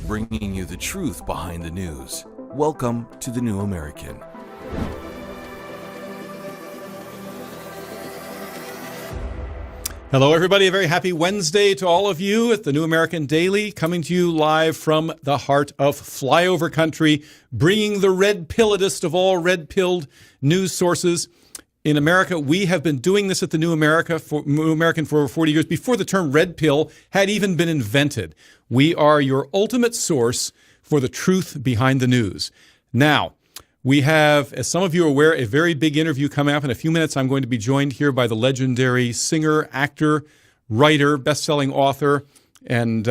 bringing you the truth behind the news. Welcome to The New American. Hello, everybody. A very happy Wednesday to all of you at the New American Daily, coming to you live from the heart of flyover country, bringing the red-pilledest of all red-pilled news sources. In America, we have been doing this at the New American for over 40 years, before the term red pill had even been invented. We are your ultimate source for the truth behind the news. Now, we have, as some of you are aware, a very big interview coming up. In a few minutes, I'm going to be joined here by the legendary singer, actor, writer, best-selling author, and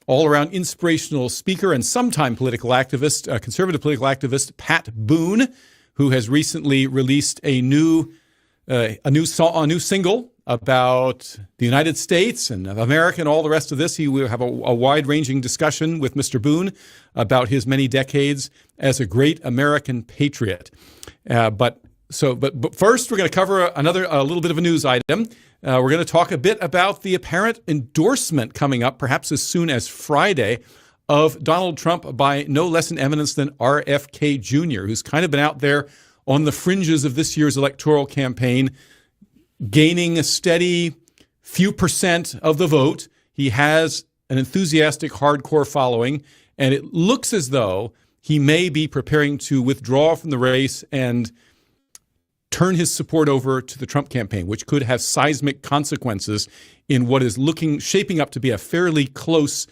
all-around inspirational speaker and sometime political activist, conservative political activist, Pat Boone, who has recently released a new single about the United States and America and all the rest of this. He will have a wide-ranging discussion with Mr. Boone about his many decades as a great American patriot. But first, we're going to cover a little bit of a news item. We're going to talk a bit about the apparent endorsement coming up, perhaps as soon as Friday, of Donald Trump by no less an eminence than RFK Jr., who's kind of been out there on the fringes of this year's electoral campaign, gaining a steady few percent of the vote. He has an enthusiastic, hardcore following, and it looks as though he may be preparing to withdraw from the race and turn his support over to the Trump campaign, which could have seismic consequences in what is shaping up to be a fairly close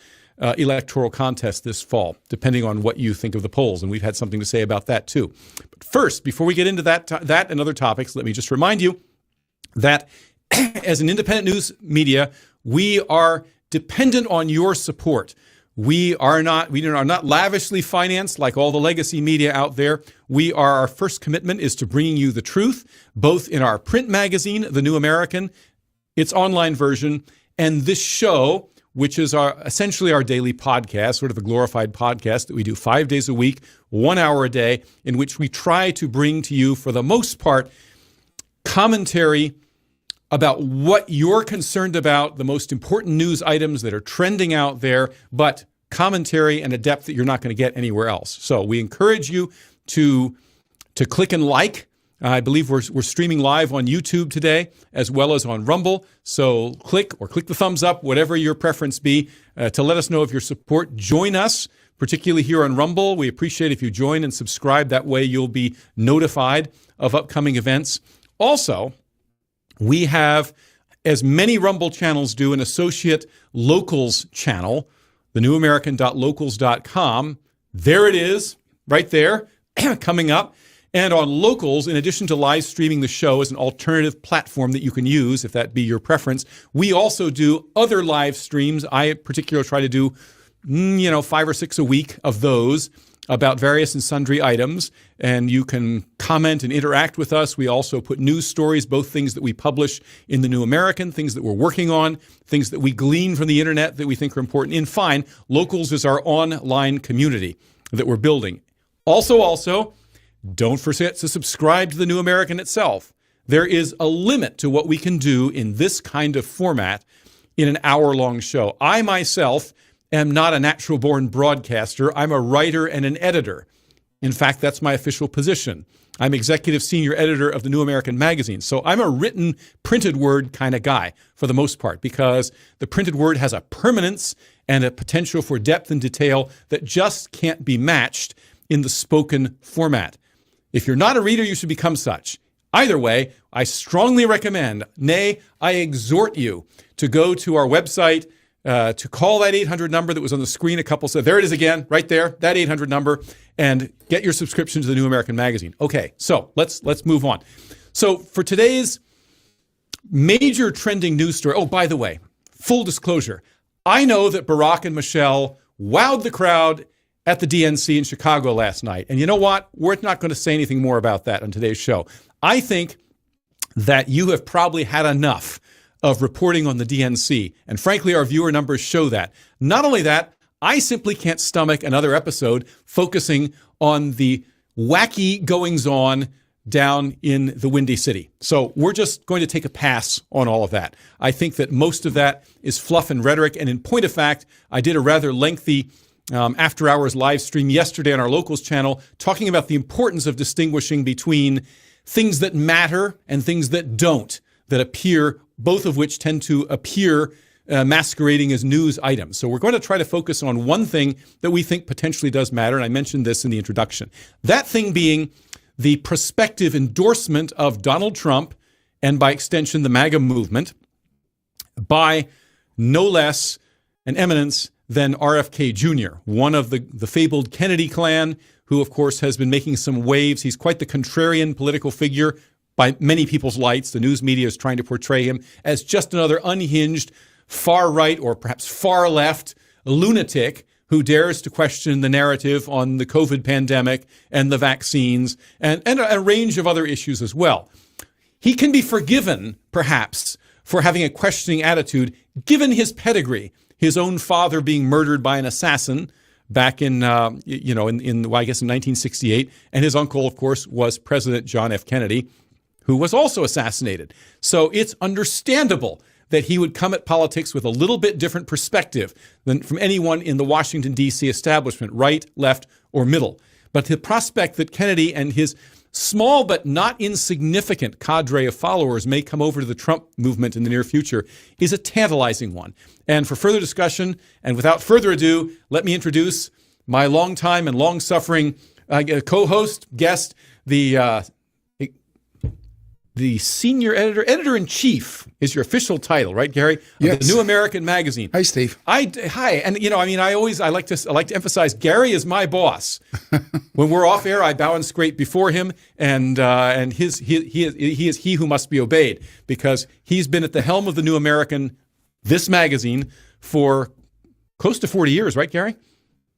electoral contest this fall, depending on what you think of the polls. And we've had something to say about that too. But first, before we get into that and other topics, let me just remind you that as an independent news media, we are dependent on your support. We are not lavishly financed like all the legacy media out there. Our first commitment is to bringing you the truth, both in our print magazine, The New American, its online version, and this show, which is essentially our daily podcast, sort of a glorified podcast that we do 5 days a week, 1 hour a day, in which we try to bring to you, for the most part, commentary about what you're concerned about, the most important news items that are trending out there, but commentary and a depth that you're not going to get anywhere else. So we encourage you to click and like. I believe we're streaming live on YouTube today, as well as on Rumble. So click the thumbs up, whatever your preference be, to let us know of your support. Join us, particularly here on Rumble. We appreciate if you join and subscribe. That way you'll be notified of upcoming events. Also, we have, as many Rumble channels do, an associate locals channel, thenewamerican.locals.com. There it is, right there, coming up. And on Locals, in addition to live streaming the show as an alternative platform that you can use, if that be your preference, we also do other live streams. I particularly try to do, 5 or 6 a week of those about various and sundry items. And you can comment and interact with us. We also put news stories, both things that we publish in The New American, things that we're working on, things that we glean from the internet that we think are important. In fine, Locals is our online community that we're building. Also, don't forget to subscribe to The New American itself. There is a limit to what we can do in this kind of format in an hour-long show. I myself am not a natural-born broadcaster. I'm a writer and an editor. In fact, that's my official position. I'm executive senior editor of The New American magazine. So I'm a written, printed word kind of guy for the most part, because the printed word has a permanence and a potential for depth and detail that just can't be matched in the spoken format. If you're not a reader, you should become such. Either way, I strongly recommend, nay, I exhort you to go to our website, to call that 800 number that was on the screen a couple. So there it is again, right there, that 800 number, and get your subscription to The New American magazine. Okay, so let's move on. So for today's major trending news story, oh, by the way, full disclosure, I know that Barack and Michelle wowed the crowd at the DNC in Chicago last night. And you know what? We're not going to say anything more about that on today's show. I think that you have probably had enough of reporting on the DNC. And frankly, our viewer numbers show that. Not only that, I simply can't stomach another episode focusing on the wacky goings-on down in the Windy City. So we're just going to take a pass on all of that. I think that most of that is fluff and rhetoric. And in point of fact, I did a rather lengthy after-hours live stream yesterday on our Locals channel, talking about the importance of distinguishing between things that matter and things that don't, that appear, both of which tend to appear masquerading as news items. So we're going to try to focus on one thing that we think potentially does matter, and I mentioned this in the introduction. That thing being the prospective endorsement of Donald Trump, and by extension the MAGA movement, by no less an eminence than RFK Jr., one of the fabled Kennedy clan, who, of course, has been making some waves. He's quite the contrarian political figure by many people's lights. The news media is trying to portray him as just another unhinged, far-right or perhaps far-left lunatic who dares to question the narrative on the COVID pandemic and the vaccines and a range of other issues as well. He can be forgiven, perhaps, for having a questioning attitude, given his pedigree, his own father being murdered by an assassin back in 1968, and his uncle, of course, was President John F. Kennedy, who was also assassinated. So it's understandable that he would come at politics with a little bit different perspective than from anyone in the Washington, D.C. establishment, right, left, or middle. But the prospect that Kennedy and his small but not insignificant cadre of followers may come over to the Trump movement in the near future is a tantalizing one. And for further discussion, and without further ado, let me introduce my longtime and long-suffering co-host, guest, the senior editor-in-chief is your official title, right, Gary? Yes. Of the New American Magazine. Hi, Steve. Hi, and I like to emphasize Gary is my boss. When we're off air, I bow and scrape before him, and he is he who must be obeyed, because he's been at the helm of the New American, this magazine, for close to 40 years, right, Gary?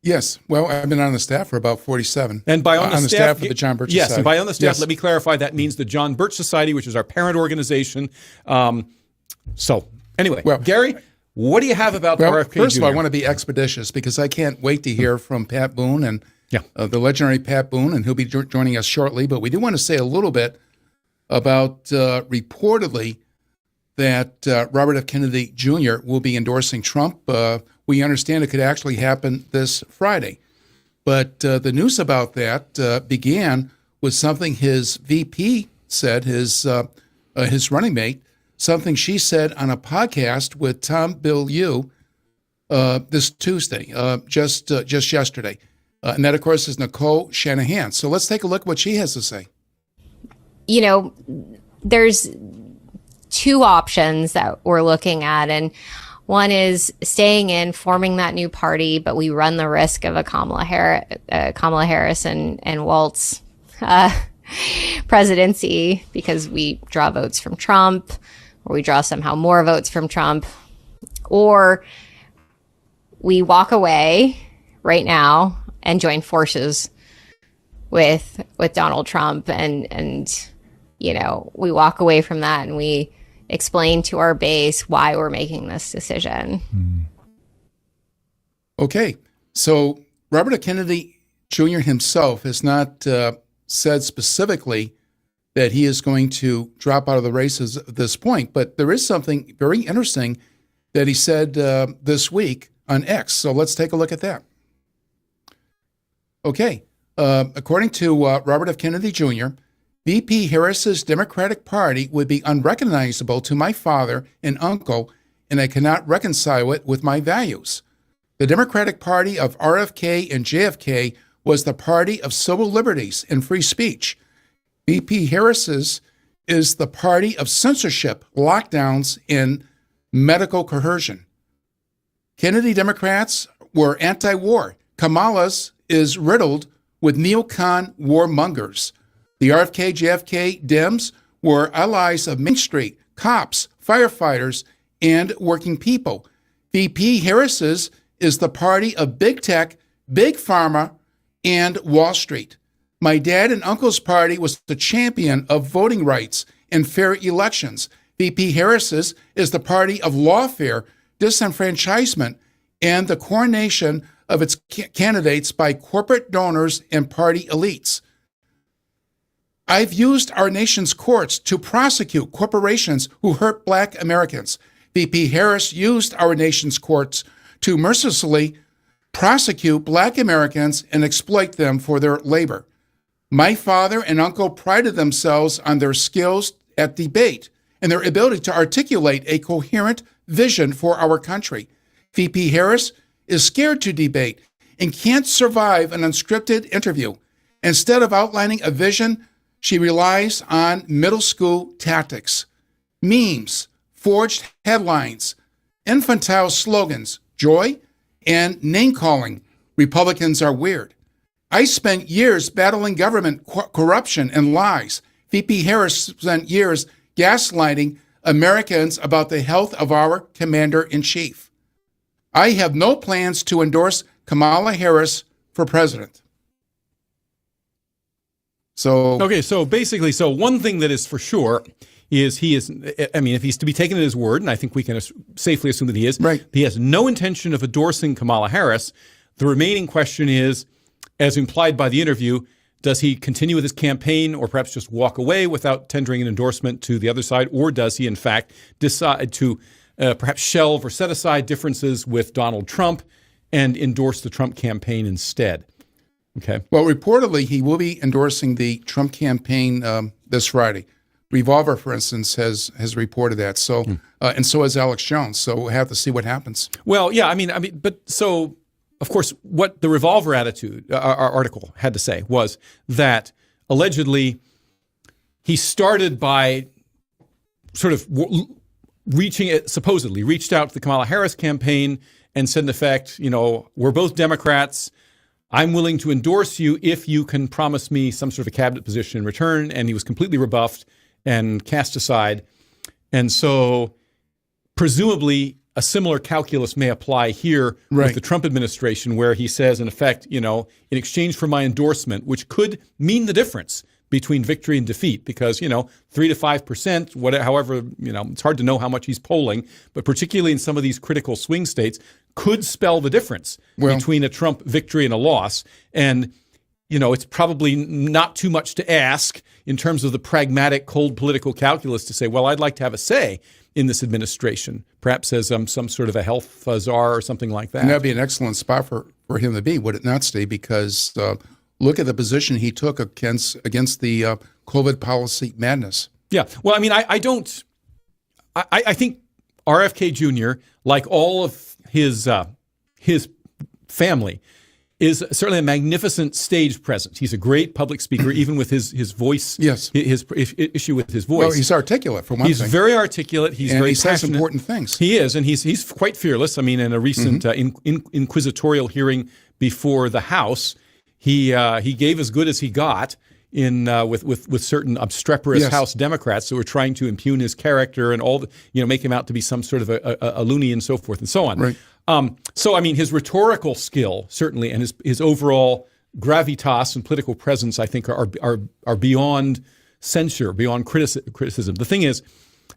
Yes. Well, I've been on the staff for about 47. And by on the staff of the John Birch yes, Society. and by on the staff, yes. Let me clarify, that means the John Birch Society, which is our parent organization. So anyway, Gary, what do you have about RFK Jr.? First of all, I want to be expeditious because I can't wait to hear from Pat Boone and the legendary Pat Boone, and he'll be joining us shortly. But we do want to say a little bit about reportedly that Robert F. Kennedy Jr. will be endorsing Trump. We understand it could actually happen this Friday. But the news about that began with something his VP said, his running mate, something she said on a podcast with Tom Bilyeu this Tuesday, just yesterday. And that, of course, is Nicole Shanahan. So let's take a look at what she has to say. You know, there's two options that we're looking at, and one is staying in, forming that new party, but we run the risk of a Kamala Harris and Waltz presidency because we draw votes from Trump, or we draw somehow more votes from Trump, or we walk away right now and join forces with Donald Trump, and you know, we walk away from that and we explain to our base why we're making this decision. Okay, so Robert F. Kennedy Jr. himself has not said specifically that he is going to drop out of the races at this point, but there is something very interesting that he said this week on X. So let's take a look at that. Okay, according to Robert F. Kennedy Jr., VP Harris's Democratic Party would be unrecognizable to my father and uncle, and I cannot reconcile it with my values. The Democratic Party of RFK and JFK was the party of civil liberties and free speech. VP Harris's is the party of censorship, lockdowns, and medical coercion. Kennedy Democrats were anti-war. Kamala's is riddled with neocon warmongers. The RFK, JFK Dems were allies of Main Street, cops, firefighters, and working people. VP Harris's is the party of big tech, big pharma, and Wall Street. My dad and uncle's party was the champion of voting rights and fair elections. VP Harris's is the party of lawfare, disenfranchisement, and the coronation of its candidates by corporate donors and party elites. I've used our nation's courts to prosecute corporations who hurt Black Americans. VP Harris used our nation's courts to mercilessly prosecute black Americans and exploit them for their labor. My father and uncle prided themselves on their skills at debate and their ability to articulate a coherent vision for our country. VP Harris is scared to debate and can't survive an unscripted interview. Instead of outlining a vision, she relies on middle school tactics, memes, forged headlines, infantile slogans, joy, and name-calling. Republicans are weird. I spent years battling government corruption and lies. VP Harris spent years gaslighting Americans about the health of our commander-in-chief. I have no plans to endorse Kamala Harris for president. So basically, one thing that is for sure is if he's to be taken at his word, and I think we can safely assume that he is, right. He has no intention of endorsing Kamala Harris. The remaining question is, as implied by the interview, does he continue with his campaign or perhaps just walk away without tendering an endorsement to the other side, or does he in fact decide to perhaps shelve or set aside differences with Donald Trump and endorse the Trump campaign instead? Okay. Well, reportedly, he will be endorsing the Trump campaign this Friday. Revolver, for instance, has reported that. So, and so has Alex Jones. So we'll have to see what happens. Well, yeah, of course, what the Revolver our article had to say was that allegedly he started by sort of supposedly reached out to the Kamala Harris campaign and said, in effect, we're both Democrats. I'm willing to endorse you if you can promise me some sort of a cabinet position in return. And he was completely rebuffed and cast aside. And so presumably a similar calculus may apply here with the Trump administration, where he says, in effect, in exchange for my endorsement, which could mean the difference between victory and defeat, because, 3 to 5%, however, it's hard to know how much he's polling, but particularly in some of these critical swing states, could spell the difference between a Trump victory and a loss. And, it's probably not too much to ask in terms of the pragmatic, cold political calculus to say, well, I'd like to have a say in this administration, perhaps as some sort of a health czar or something like that. And that'd be an excellent spot for him to be, would it not, Steve? Because look at the position he took against the COVID policy madness. Yeah. Well, I think RFK Jr., like all of his family, is certainly a magnificent stage presence. He's a great public speaker, even with his voice. Yes. His issue with his voice. Well, he's articulate, for one thing. He's very articulate. He's very passionate. He says important things. He is, and he's quite fearless. In a recent inquisitorial hearing before the House, he gave as good as he got with certain obstreperous House Democrats who were trying to impugn his character and make him out to be some sort of a loony and so forth and so on. Right. His rhetorical skill certainly, and his overall gravitas and political presence, I think, are beyond censure, beyond criticism. The thing is,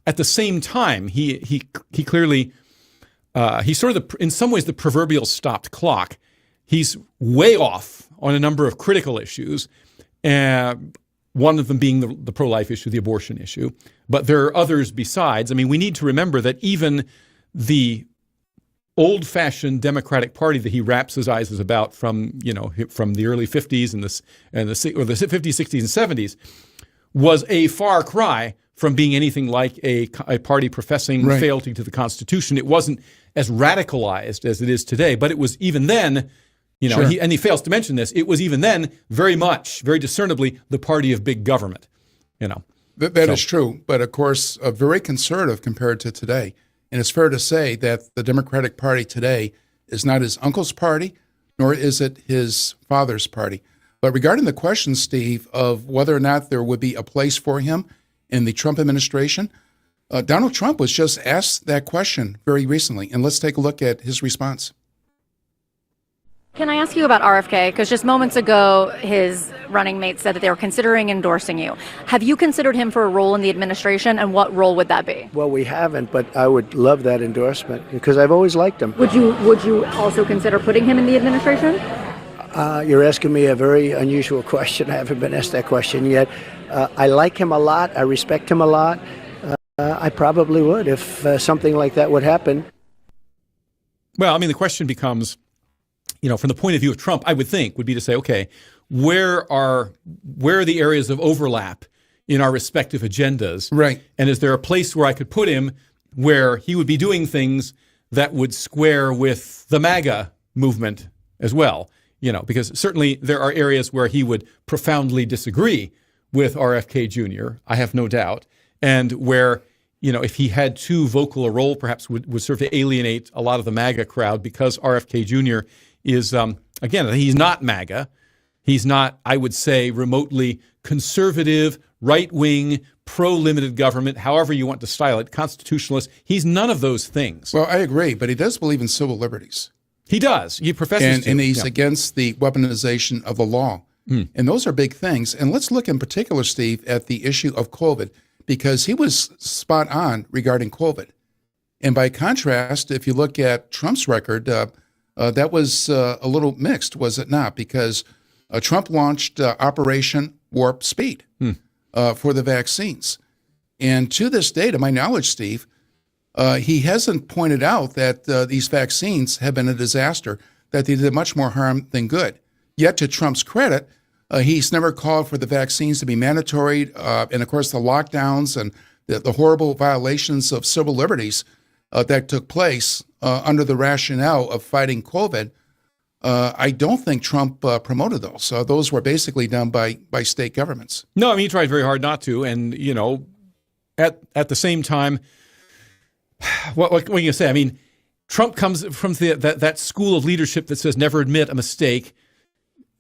at the same time, he clearly he's sort of in some ways the proverbial stopped clock. He's way off on a number of critical issues. One of them being the pro-life issue, the abortion issue. But there are others besides. We need to remember that even the old-fashioned Democratic Party that he wraps his eyes about from the early 50s and the 50s, 60s, and 70s was a far cry from being anything like a party professing fealty to the Constitution. It wasn't as radicalized as it is today, but it was even then. He fails to mention this. It was even then very discernibly, the party of big government. That is true, but of course, very conservative compared to today. And it's fair to say that the Democratic Party today is not his uncle's party, nor is it his father's party. But regarding the question, Steve, of whether or not there would be a place for him in the Trump administration, Donald Trump was just asked that question very recently. And let's take a look at his response. Can I ask you about RFK? Because just moments ago, his running mate said that they were considering endorsing you. Have you considered him for a role in the administration, and what role would that be? Well, we haven't, but I would love that endorsement because I've always liked him. Would you also consider putting him in the administration? You're asking me a very unusual question. I haven't been asked that question yet. I like him a lot. I respect him a lot. I probably would if something like that would happen. Well, the question becomes, from the point of view of Trump, I would think would be to say, okay, where are the areas of overlap in our respective agendas? Right. And is there a place where I could put him where he would be doing things that would square with the MAGA movement as well? Because certainly there are areas where he would profoundly disagree with RFK Jr., I have no doubt, and where, if he had too vocal a role, perhaps would serve to alienate a lot of the MAGA crowd, because RFK Jr. is, again, he's not MAGA. He's not, I would say, remotely conservative, right-wing, pro-limited government, however you want to style it, constitutionalist. He's none of those things. Well, I agree, but he does believe in civil liberties. He does. He professes to. And he's against the weaponization of the law. And those are big things. And let's look in particular, Steve, at the issue of COVID, because he was spot on regarding COVID. And by contrast, if you look at Trump's record, that was a little mixed, was it not? Because Trump launched Operation Warp Speed for the vaccines. And to this day, to my knowledge, Steve, he hasn't pointed out that these vaccines have been a disaster, that they did much more harm than good. Yet, to Trump's credit, he's never called for the vaccines to be mandatory. And, of course, the lockdowns and the horrible violations of civil liberties that took place under the rationale of fighting COVID, I don't think Trump promoted those. Those were basically done by state governments. No, I mean, he tried very hard not to. And, at the same time, what can you say? I mean, Trump comes from that school of leadership that says never admit a mistake,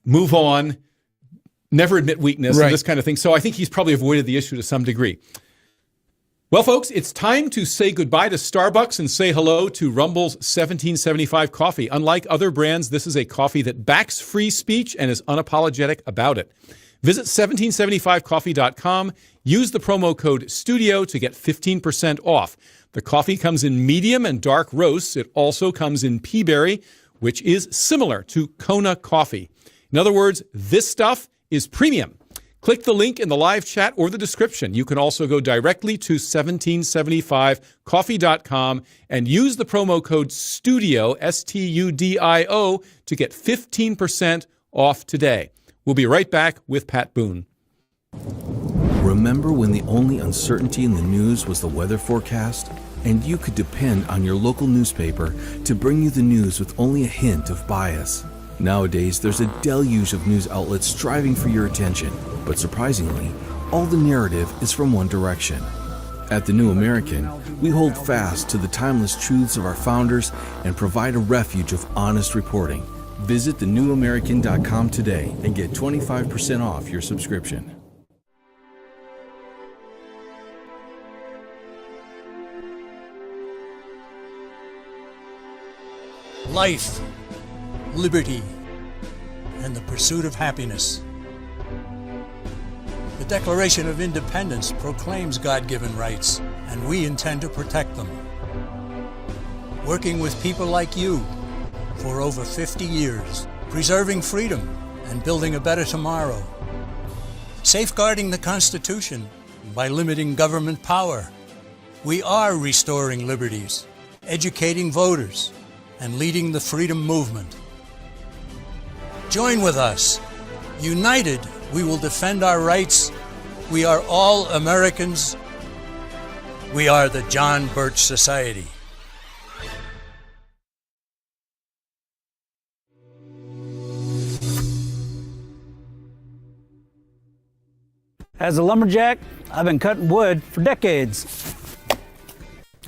move on, never admit weakness, and this kind of thing. So I think he's probably avoided the issue to some degree. Well, folks, it's time to say goodbye to Starbucks and say hello to Rumble's 1775 coffee. Unlike other brands, this is a coffee that backs free speech and is unapologetic about it. Visit 1775coffee.com. Use the promo code STUDIO to get 15% off. The coffee comes in medium and dark roasts. It also comes in pea berry, which is similar to Kona coffee. In other words, this stuff is premium. Click the link in the live chat or the description. You can also go directly to 1775coffee.com and use the promo code STUDIO, STUDIO, to get 15% off today. We'll be right back with Pat Boone. Remember when the only uncertainty in the news was the weather forecast? And you could depend on your local newspaper to bring you the news with only a hint of bias. Nowadays, there's a deluge of news outlets striving for your attention. But surprisingly, all the narrative is from one direction. At The New American, we hold fast to the timeless truths of our founders and provide a refuge of honest reporting. Visit thenewamerican.com today and get 25% off your subscription. Life, liberty, and the pursuit of happiness. The Declaration of Independence proclaims God-given rights, and we intend to protect them. Working with people like you for over 50 years, preserving freedom and building a better tomorrow. Safeguarding the Constitution by limiting government power. We are restoring liberties, educating voters, and leading the freedom movement. Join with us. United, we will defend our rights. We are all Americans. We are the John Birch Society. As a lumberjack, I've been cutting wood for decades.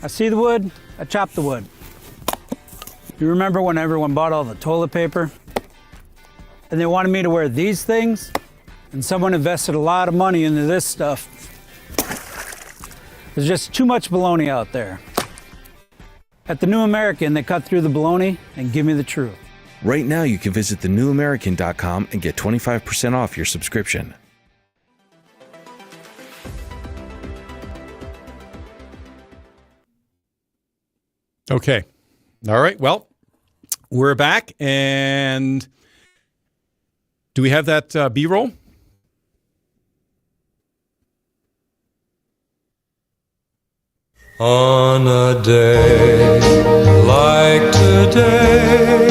I see the wood, I chop the wood. You remember when everyone bought all the toilet paper? And they wanted me to wear these things? And someone invested a lot of money into this stuff. There's just too much baloney out there. At The New American, they cut through the baloney and give me the truth. Right now, you can visit thenewamerican.com and get 25% off your subscription. Okay. All right. Well, we're back. And do we have that B-roll? On a day like today,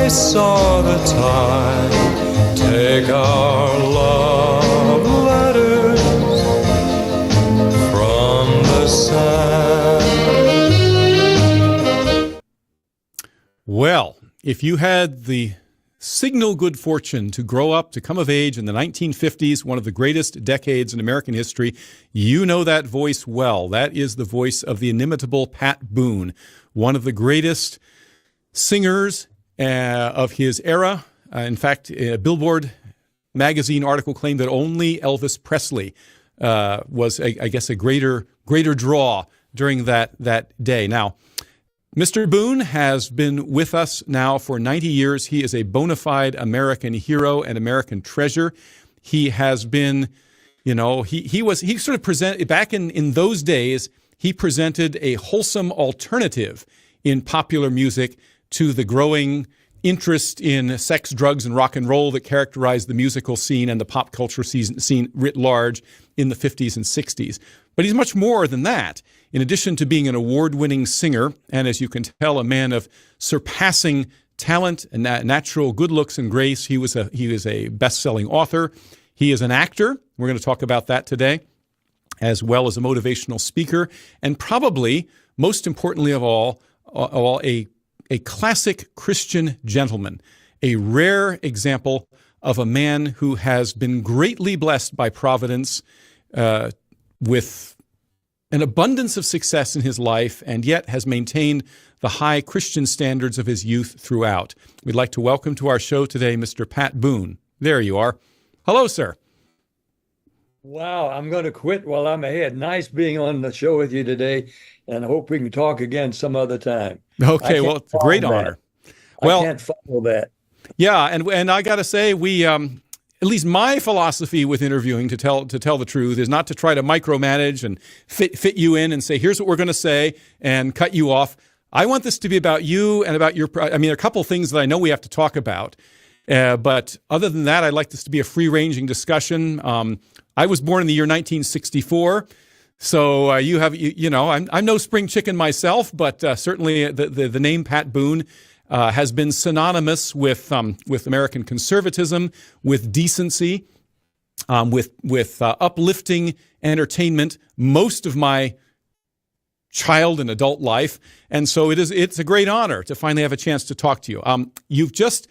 I saw the tide take our love letters from the sand. Well, if you had the signal good fortune to grow up, to come of age in the 1950s, one of the greatest decades in American history, you know that voice well. That is the voice of the inimitable Pat Boone, one of the greatest singers of his era. In fact, a Billboard magazine article claimed that only Elvis Presley was, I guess, a greater draw during that day. Now, Mr. Boone has been with us now for 90 years. He is a bona fide American hero and American treasure. He has been, he sort of presented, back in those days, he presented a wholesome alternative in popular music to the growing interest in sex, drugs, and rock and roll that characterized the musical scene and the pop culture scene writ large in the 50s and 60s. But he's much more than that. In addition to being an award-winning singer, and as you can tell, a man of surpassing talent and natural good looks and grace, he is a best-selling author. He is an actor. We're going to talk about that today, as well as a motivational speaker, and probably, most importantly of all, a classic Christian gentleman, a rare example of a man who has been greatly blessed by Providence with an abundance of success in his life, and yet has maintained the high Christian standards of his youth throughout. We'd like to welcome to our show today Mr. Pat Boone. There you are. Hello, sir. Wow, I'm going to quit while I'm ahead. Nice being on the show with you today, and I hope we can talk again some other time. Okay, well, it's a great honor. Well, I can't follow that. Yeah, and I got to say, we at least my philosophy with interviewing, to tell the truth, is not to try to micromanage and fit you in and say, here's what we're going to say, and cut you off. I want this to be about you and about your, a couple things that I know we have to talk about. But other than that, I'd like this to be a free-ranging discussion. I was born in the year 1964. So I'm no spring chicken myself, but certainly the name Pat Boone has been synonymous with American conservatism, with decency, with uplifting entertainment most of my child and adult life, and so it's a great honor to finally have a chance to talk to you. You've just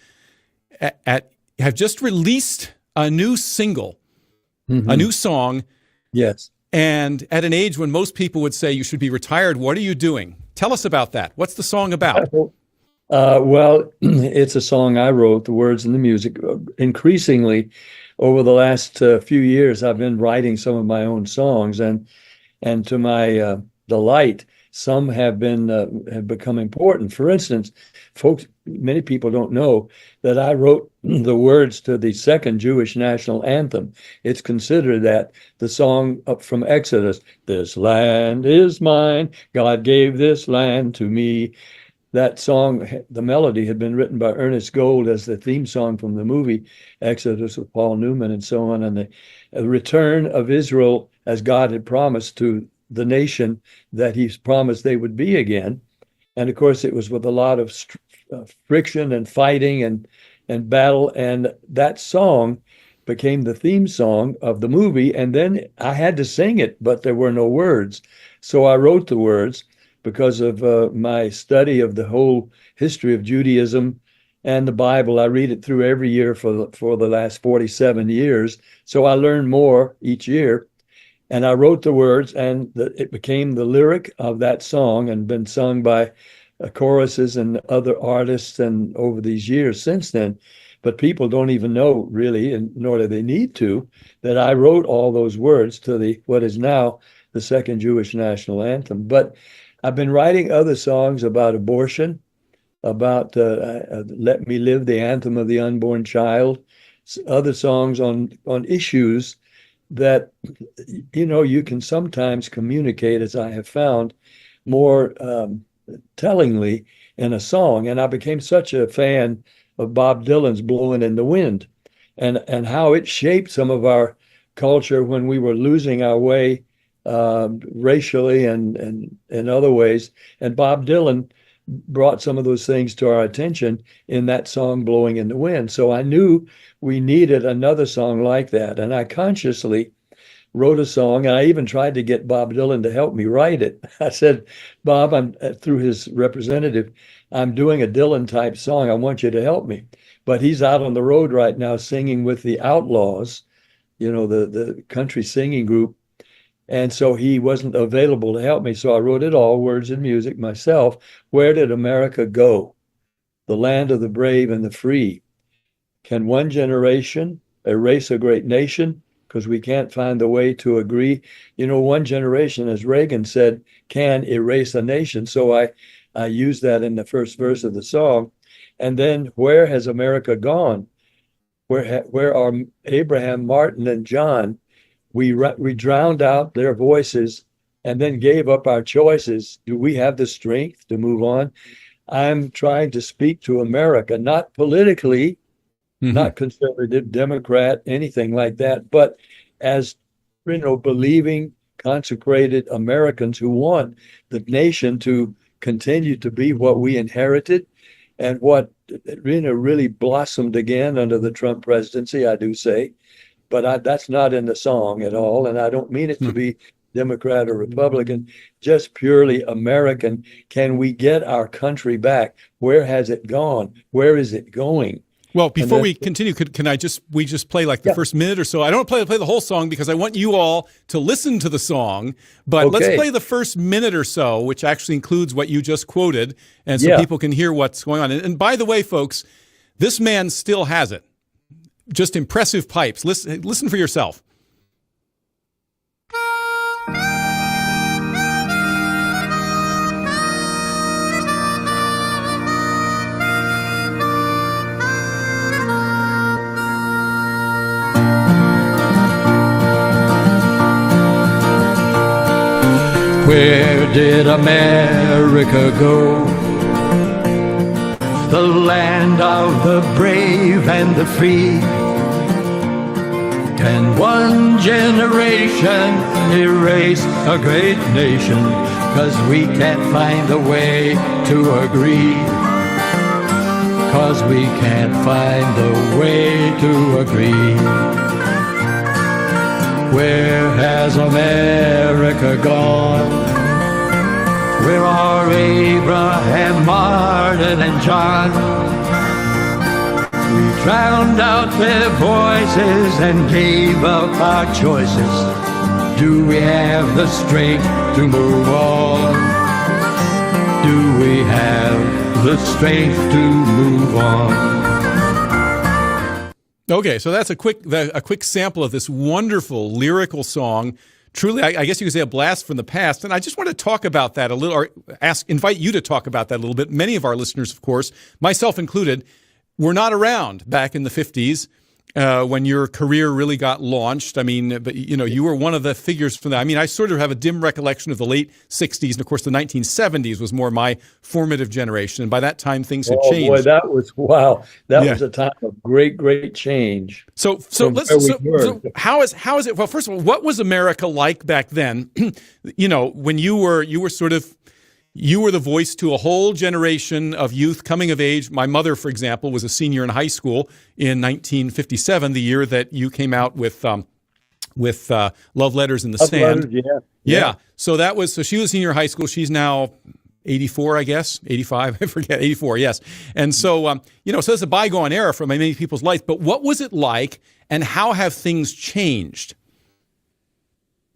have just released a new single, a new song. Yes. And at an age when most people would say you should be retired, what are you doing? Tell us about that. What's the song about? Well, it's a song I wrote, the words and the music. Increasingly, over the last few years, I've been writing some of my own songs, and to my delight, some have become important. For instance, folks, many people don't know that I wrote the words to the second Jewish national anthem. It's considered that the song up from Exodus, "This land is mine, God gave this land to me." That song, the melody had been written by Ernest Gold as the theme song from the movie Exodus with Paul Newman and so on, and the return of Israel as God had promised to the nation that he's promised they would be again. And of course, it was with a lot of friction and fighting and battle, and that song became the theme song of the movie. And then I had to sing it, but there were no words. So I wrote the words because of my study of the whole history of Judaism and the Bible. I read it through every year for the last 47 years. So I learn more each year. And I wrote the words, and it became the lyric of that song and been sung by choruses and other artists and over these years since then. But people don't even know really, and nor do they need to, that I wrote all those words to what is now the second Jewish national anthem. But I've been writing other songs about abortion, about Let Me Live, the anthem of the unborn child, other songs on issues that, you can sometimes communicate, as I have found, more tellingly in a song. And I became such a fan of Bob Dylan's Blowing in the Wind and how it shaped some of our culture when we were losing our way racially and in other ways. And Bob Dylan brought some of those things to our attention in that song Blowing in the Wind. So I knew we needed another song like that. And I consciously wrote a song, and I even tried to get Bob Dylan to help me write it. I said, Bob, I'm through his representative, I'm doing a Dylan type song. I want you to help me. But he's out on the road right now singing with the Outlaws, the country singing group. And so he wasn't available to help me. So I wrote it all, words and music, myself. Where did America go? The land of the brave and the free. Can one generation erase a great nation? Because we can't find the way to agree. One generation, as Reagan said, can erase a nation. So I used that in the first verse of the song. And then, where has America gone? Where are Abraham, Martin, and John? We drowned out their voices and then gave up our choices. Do we have the strength to move on? I'm trying to speak to America, not politically, not conservative, Democrat, anything like that, but as, believing, consecrated Americans who want the nation to continue to be what we inherited and what really blossomed again under the Trump presidency, I do say. But that's not in the song at all. And I don't mean it to be Democrat or Republican, just purely American. Can we get our country back? Where has it gone? Where is it going? Well, before we continue, can we just play like the first minute or so? I don't play the whole song because I want you all to listen to the song, but let's play the first minute or so, which actually includes what you just quoted, and so people can hear what's going on. And by the way, folks, this man still has it. Just impressive pipes. Listen for yourself. Where did America go? The land of the brave and the free. Can one generation erase a great nation? 'Cause we can't find a way to agree. 'Cause we can't find a way to agree. Where has America gone? Where are Abraham, Martin, and John? We drowned out their voices and gave up our choices. Do we have the strength to move on? Do we have the strength to move on? Okay, so that's a quick sample of this wonderful lyrical song. Truly, I guess you could say a blast from the past. And I just want to talk about that a little, or invite you to talk about that a little bit. Many of our listeners, of course, myself included, were not around back in the 50s when your career really got launched. I mean, but you were one of the figures from that. I mean, I sort of have a dim recollection of the late 60s. And of course, the 1970s was more my formative generation. And by that time, things had changed. Boy, that was was a time of great change. So how is it? Well, first of all, what was America like back then? When you were sort of, you were the voice to a whole generation of youth coming of age. My mother, for example, was a senior in high school in 1957, the year that you came out with Love Letters in the Sand. Yeah. So she was a senior in high school. She's now 84, I guess, 85, I forget, 84, yes. And so, so it's a bygone era for many people's life. But what was it like, and how have things changed?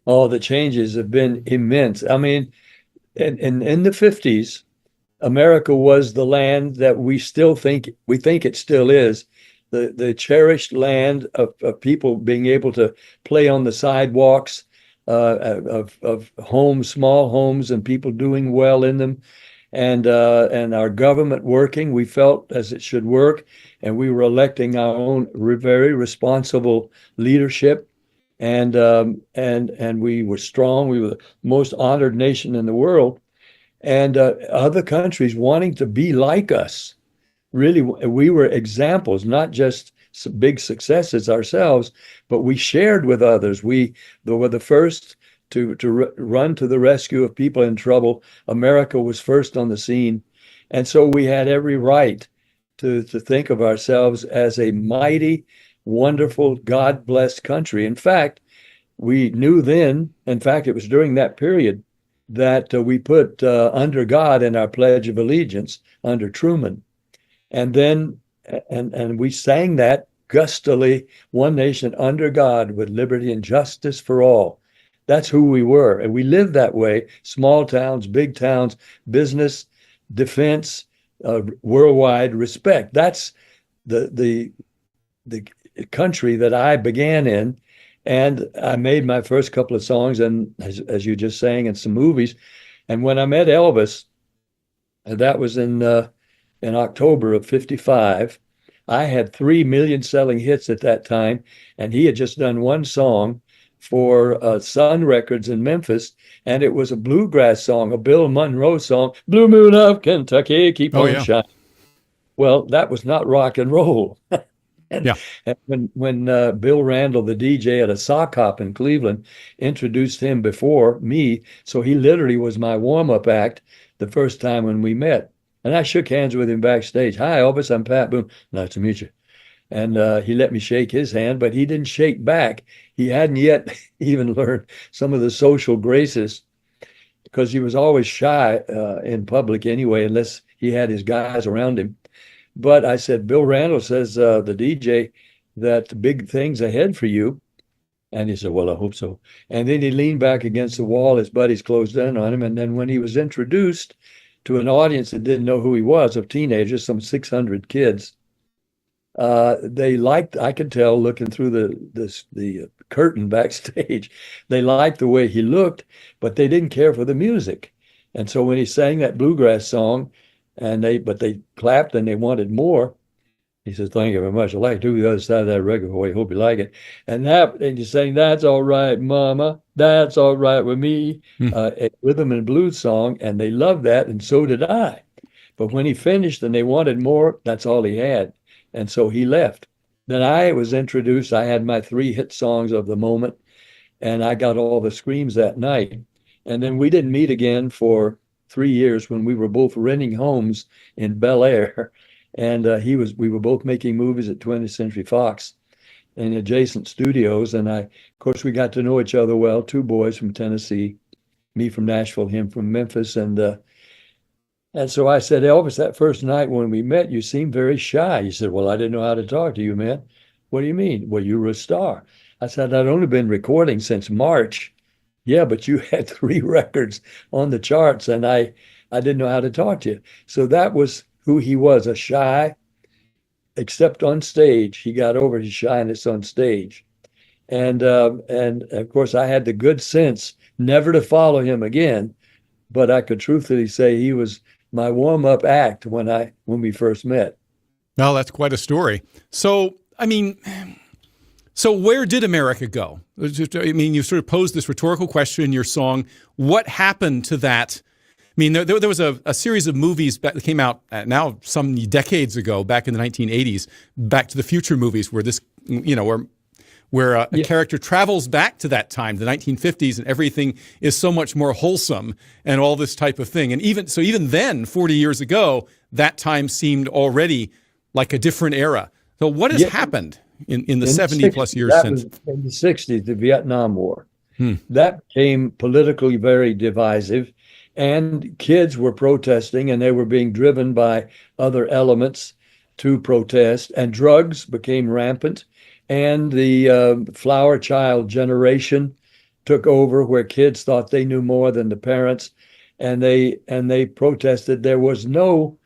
Oh, the changes have been immense. I mean, in the 50s, America was the land that we think it still is, the cherished land of people being able to play on the sidewalks, of homes, small homes, and people doing well in them, and our government working. We felt as it should work, and we were electing our own very responsible leadership. And we were strong. We were the most honored nation in the world, and other countries wanting to be like us. Really, we were examples, not just big successes ourselves, but we shared with others. We were the first to run to the rescue of people in trouble. America was first on the scene, And so we had every right to think of ourselves as a mighty, wonderful, God-blessed country. In fact, we knew then, in fact, it was during that period that we put under God in our Pledge of Allegiance under Truman. And then, and we sang that gustily, one nation under God with liberty and justice for all. That's who we were. And we lived that way, small towns, big towns, business, defense, worldwide respect. That's the country that I began in. And I made my first couple of songs, and as you just sang, in some movies. And when I met Elvis, and that was in October of '55, I had 3 million selling hits at that time, and he had just done one song for Sun Records in Memphis, and it was a bluegrass song, a Bill Monroe song, Blue Moon of Kentucky, keep on shining. Well, that was not rock and roll. And when Bill Randall, the DJ at a sock hop in Cleveland, introduced him before me, so he literally was my warm-up act the first time when we met. And I shook hands with him backstage. Hi, Elvis, I'm Pat Boone. Nice to meet you. And he let me shake his hand, but he didn't shake back. He hadn't yet even learned some of the social graces, because he was always shy in public anyway, unless he had his guys around him. But I said, Bill Randall says, the DJ, that big things ahead for you. And he said, well, I hope so. And then he leaned back against the wall. His buddies closed in on him. And then when he was introduced to an audience that didn't know who he was, of teenagers, some 600 kids, they liked, I could tell looking through the curtain backstage, they liked the way he looked, but they didn't care for the music. And so when he sang that bluegrass song, but they clapped and they wanted more. He says, thank you very much. I like to do the other side of that record for you. Hope you like it. And you saying, that's all right, mama. That's all right with me. A rhythm and blues song. And they loved that. And so did I. But when he finished and they wanted more, that's all he had. And so he left. Then I was introduced. I had my 3 hit songs of the moment, and I got all the screams that night. And then we didn't meet again for 3 years when we were both renting homes in Bel Air. And we were both making movies at 20th Century Fox in adjacent studios. And of course, we got to know each other well, 2 boys from Tennessee, me from Nashville, him from Memphis. And so I said, Elvis, that first night when we met, you seemed very shy. He said, well, I didn't know how to talk to you, man. What do you mean? Well, you were a star. I said, I'd only been recording since March. Yeah, but you had 3 records on the charts, and I didn't know how to talk to you. So that was who he was, a shy, except on stage. He got over his shyness on stage. And of course, I had the good sense never to follow him again, but I could truthfully say he was my warm-up act when we first met. Well, that's quite a story. So, I mean, so where did America go? I mean, you sort of posed this rhetorical question in your song. What happened to that? I mean, there was a series of movies that came out now some decades ago, back in the 1980s, Back to the Future movies, where this, where a character travels back to that time, the 1950s, and everything is so much more wholesome and all this type of thing. And even then, 40 years ago, that time seemed already like a different era. So what has happened in the 70 plus years since? In the 60s, the Vietnam War. That became politically very divisive, and kids were protesting, and they were being driven by other elements to protest, and drugs became rampant, and the flower child generation took over, where kids thought they knew more than the parents, and they protested. There weren't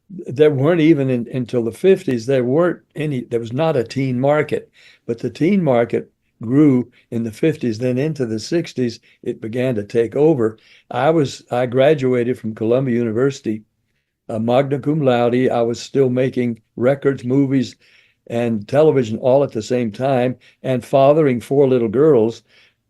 even until the 50s, there was not a teen market, but the teen market grew in the 50s. Then into the 60s, it began to take over. I graduated from Columbia University, magna cum laude. I was still making records, movies, and television all at the same time, and fathering 4 little girls.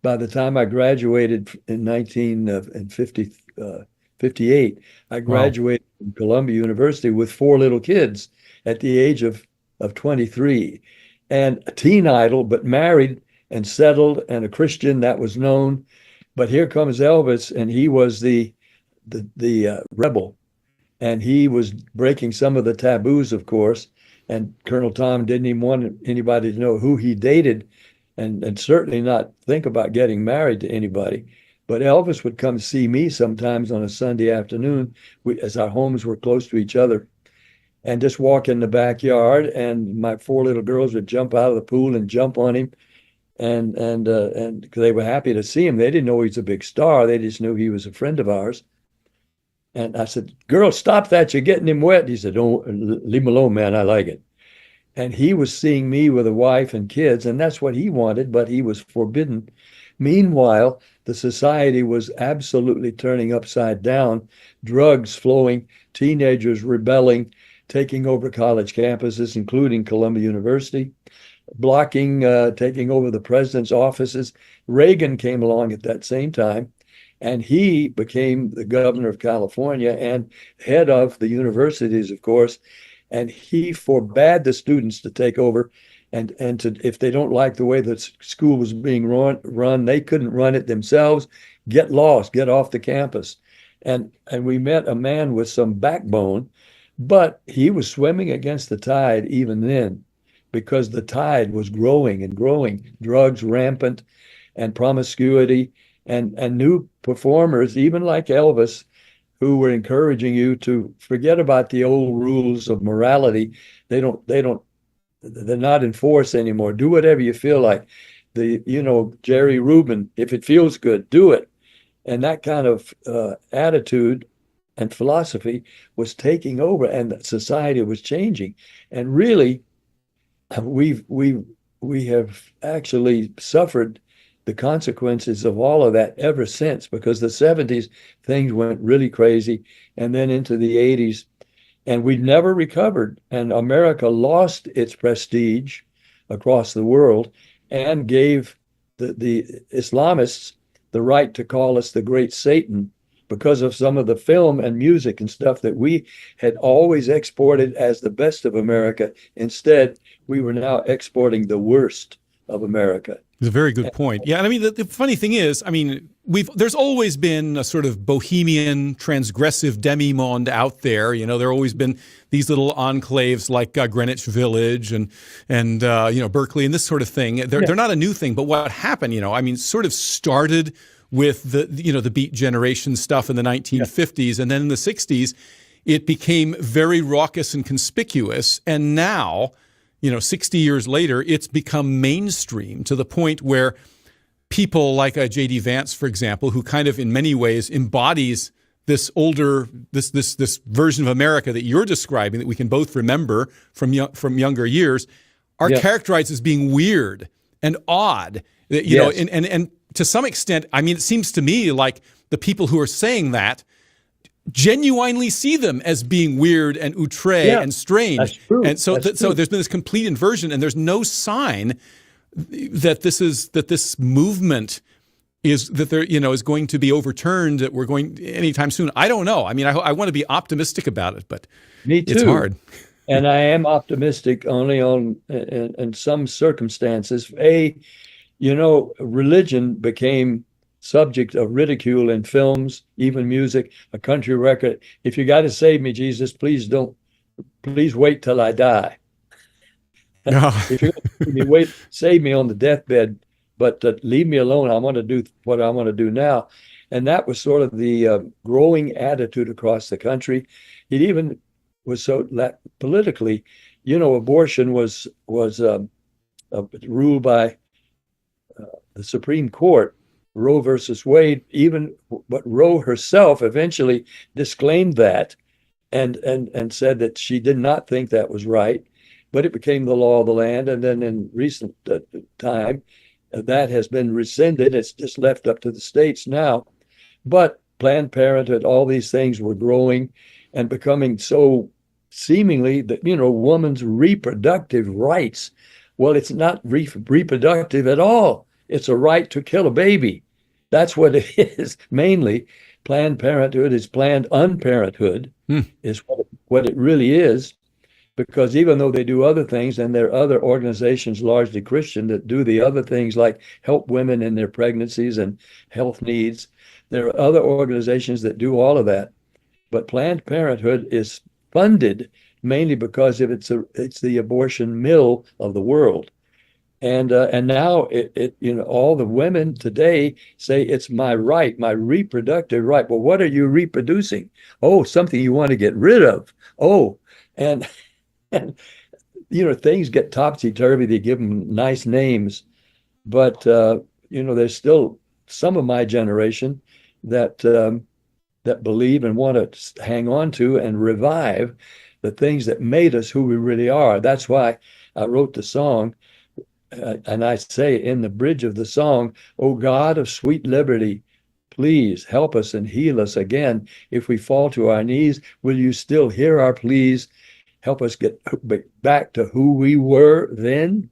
By the time I graduated in 1958, I graduated from Columbia University with 4 little kids at the age of 23, and a teen idol, but married and settled, and a Christian that was known. But here comes Elvis, and he was the rebel. and he was breaking some of the taboos, of course. And Colonel Tom didn't even want anybody to know who he dated, and certainly not think about getting married to anybody. But Elvis would come see me sometimes on a Sunday afternoon, as our homes were close to each other, and just walk in the backyard, and my 4 little girls would jump out of the pool and jump on him, and they were happy to see him. They didn't know he's a big star. They just knew he was a friend of ours. And I said, "Girl, stop that. You're getting him wet." He said, "Don't, leave him alone, man. I like it." And he was seeing me with a wife and kids, and that's what he wanted, but he was forbidden. Meanwhile, the society was absolutely turning upside down, drugs flowing, teenagers rebelling, taking over college campuses, including Columbia University, blocking, taking over the president's offices. Reagan came along at that same time, and he became the governor of California and head of the universities, of course. And he forbade the students to take over, and to, if they don't like the way the school was being run, they couldn't run it themselves. Get lost, get off the campus. And we met a man with some backbone, but he was swimming against the tide even then, because the tide was growing and growing. Drugs rampant, and promiscuity, and new performers, even like Elvis, who were encouraging you to forget about the old rules of morality. They're not in force anymore. Do whatever you feel like. Jerry Rubin, if it feels good, do it. And that kind of attitude and philosophy was taking over, and society was changing. And really, we have actually suffered the consequences of all of that ever since, because the 70s, things went really crazy, and then into the 80s, and we never recovered. And America lost its prestige across the world and gave the Islamists the right to call us the great Satan, because of some of the film and music and stuff that we had always exported as the best of America. Instead, we were now exporting the worst of America. It's a very good point. Yeah, and I mean, the funny thing is, I mean, there's always been a sort of bohemian, transgressive demi-monde out there. There have always been these little enclaves like Greenwich Village and Berkeley and this sort of thing. They're not a new thing, but what happened, I mean, sort of started with the Beat Generation stuff in the 1950s, and then in the 60s, it became very raucous and conspicuous, and now, 60 years later, it's become mainstream to the point where people like J.D. Vance, for example, who kind of in many ways embodies this version of America that you're describing, that we can both remember from younger years, are characterized as being weird and odd. And to some extent, I mean, it seems to me like the people who are saying that genuinely see them as being weird and outre and strange. That's true. And so there's been this complete inversion, and there's no sign that this movement is going to be overturned, that we're going anytime soon. I don't know. I mean, I want to be optimistic about it, but me too. It's hard. And I am optimistic only in some circumstances. Religion became subject of ridicule in films, even music, a country record. If you got to save me, Jesus, please wait till I die. No. If you save me on the deathbed, but leave me alone. I want to do what I want to do now. And that was sort of the growing attitude across the country. It even was so politically, abortion was ruled by the Supreme Court, Roe versus Wade, but Roe herself eventually disclaimed that and said that she did not think that was right, but it became the law of the land. And then in recent time, that has been rescinded. It's just left up to the states now. But Planned Parenthood, all these things were growing and becoming so seemingly that, woman's reproductive rights. Well, it's not reproductive at all. It's a right to kill a baby. That's what it is. Mainly, Planned Parenthood is planned unparenthood, is what it really is. Because even though they do other things, and there are other organizations, largely Christian, that do the other things like help women in their pregnancies and health needs, there are other organizations that do all of that. But Planned Parenthood is funded mainly because it's the abortion mill of the world. And now all the women today say it's my right, my reproductive right. Well, what are you reproducing? Oh, something you want to get rid of. Oh, and and things get topsy-turvy. They give them nice names, but there's still some of my generation that that believe and want to hang on to and revive the things that made us who we really are. That's why I wrote the song. And I say in the bridge of the song, "O God of sweet liberty, please help us and heal us again. If we fall to our knees, will you still hear our pleas? Help us get back to who we were then."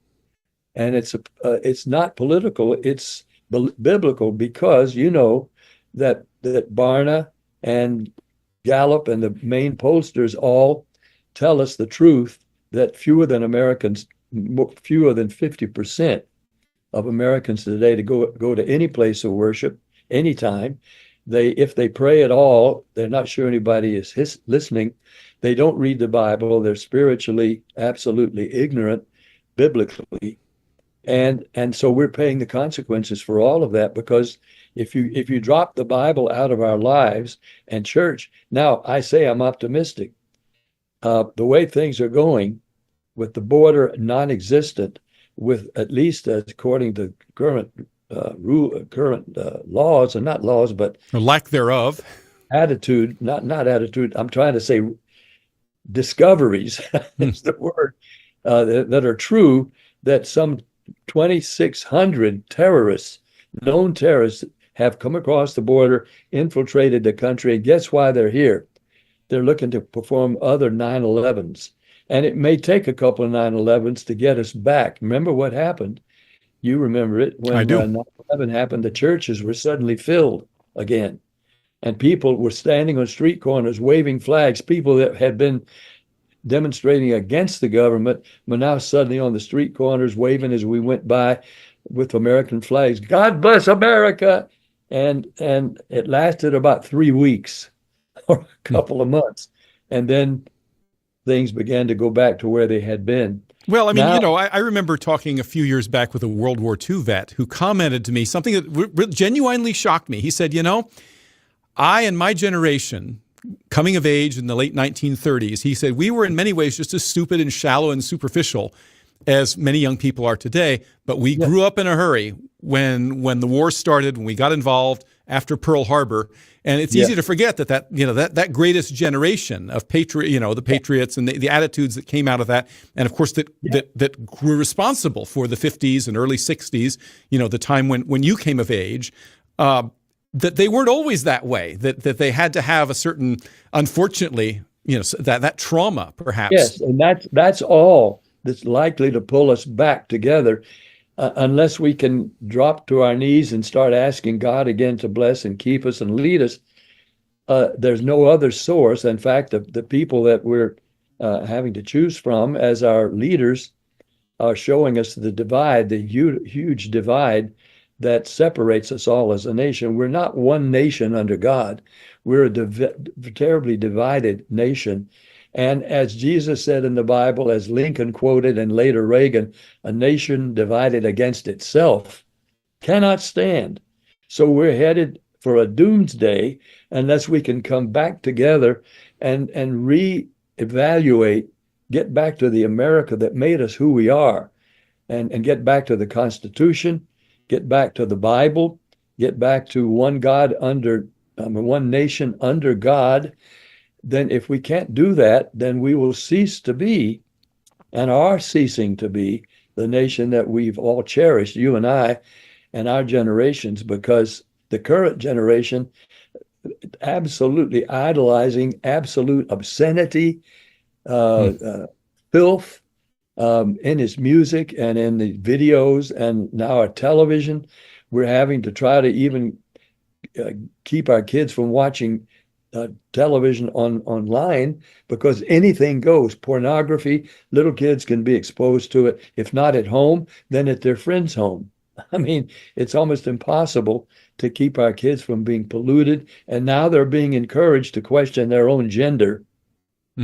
And it's not political, it's biblical, because that Barna and Gallup and the main pollsters all tell us the truth, that fewer than 50% of Americans today to go to any place of worship anytime. If they pray at all, they're not sure anybody is listening. They don't read the Bible. They're spiritually absolutely ignorant biblically. And so we're paying the consequences for all of that, because if you drop the Bible out of our lives and church, now I say I'm optimistic. The way things are going, with the border non-existent, with at least according to current laws, and not laws, but or lack thereof, attitude, not attitude. I'm trying to say discoveries is the word, that are true, that some 2,600 terrorists, known terrorists, have come across the border, infiltrated the country, and guess why they're here? They're looking to perform other 9/11s. And it may take a couple of 9/11s to get us back. Remember what happened? You remember it when 9/11 happened. The churches were suddenly filled again. And people were standing on street corners waving flags. People that had been demonstrating against the government were now suddenly on the street corners waving as we went by with American flags. God bless America. And it lasted about 3 weeks or a couple of months. And then things began to go back to where they had been. Well, I mean, I remember talking a few years back with a World War II vet who commented to me something that genuinely shocked me. He said, I and my generation, coming of age in the late 1930s, he said, we were in many ways just as stupid and shallow and superficial as many young people are today, but we grew up in a hurry when the war started, when we got involved after Pearl Harbor. And it's easy to forget that greatest generation of the patriots and the attitudes that came out of that, and of course that were responsible for the 50s and early 60s, the time when you came of age, that they weren't always that way, that they had to have a certain, unfortunately, that trauma perhaps. Yes, and that's all that's likely to pull us back together. Unless we can drop to our knees and start asking God again to bless and keep us and lead us, there's no other source. In fact, the people that we're having to choose from as our leaders are showing us the divide, the huge divide that separates us all as a nation. We're not one nation under God. We're a terribly divided nation. And as Jesus said in the Bible, as Lincoln quoted and later Reagan, a nation divided against itself cannot stand. So we're headed for a doomsday unless we can come back together and reevaluate, get back to the America that made us who we are, and get back to the Constitution, get back to the Bible, get back to one God one nation under God. Then if we can't do that, then we will cease to be, and are ceasing to be, the nation that we've all cherished, you and I, and our generations, because the current generation absolutely idolizing absolute obscenity, filth in his music and in the videos and now our television. We're having to try to even keep our kids from watching television online, because anything goes. Pornography, little kids can be exposed to it, if not at home, then at their friend's home. I mean, it's almost impossible to keep our kids from being polluted. And now they're being encouraged to question their own gender.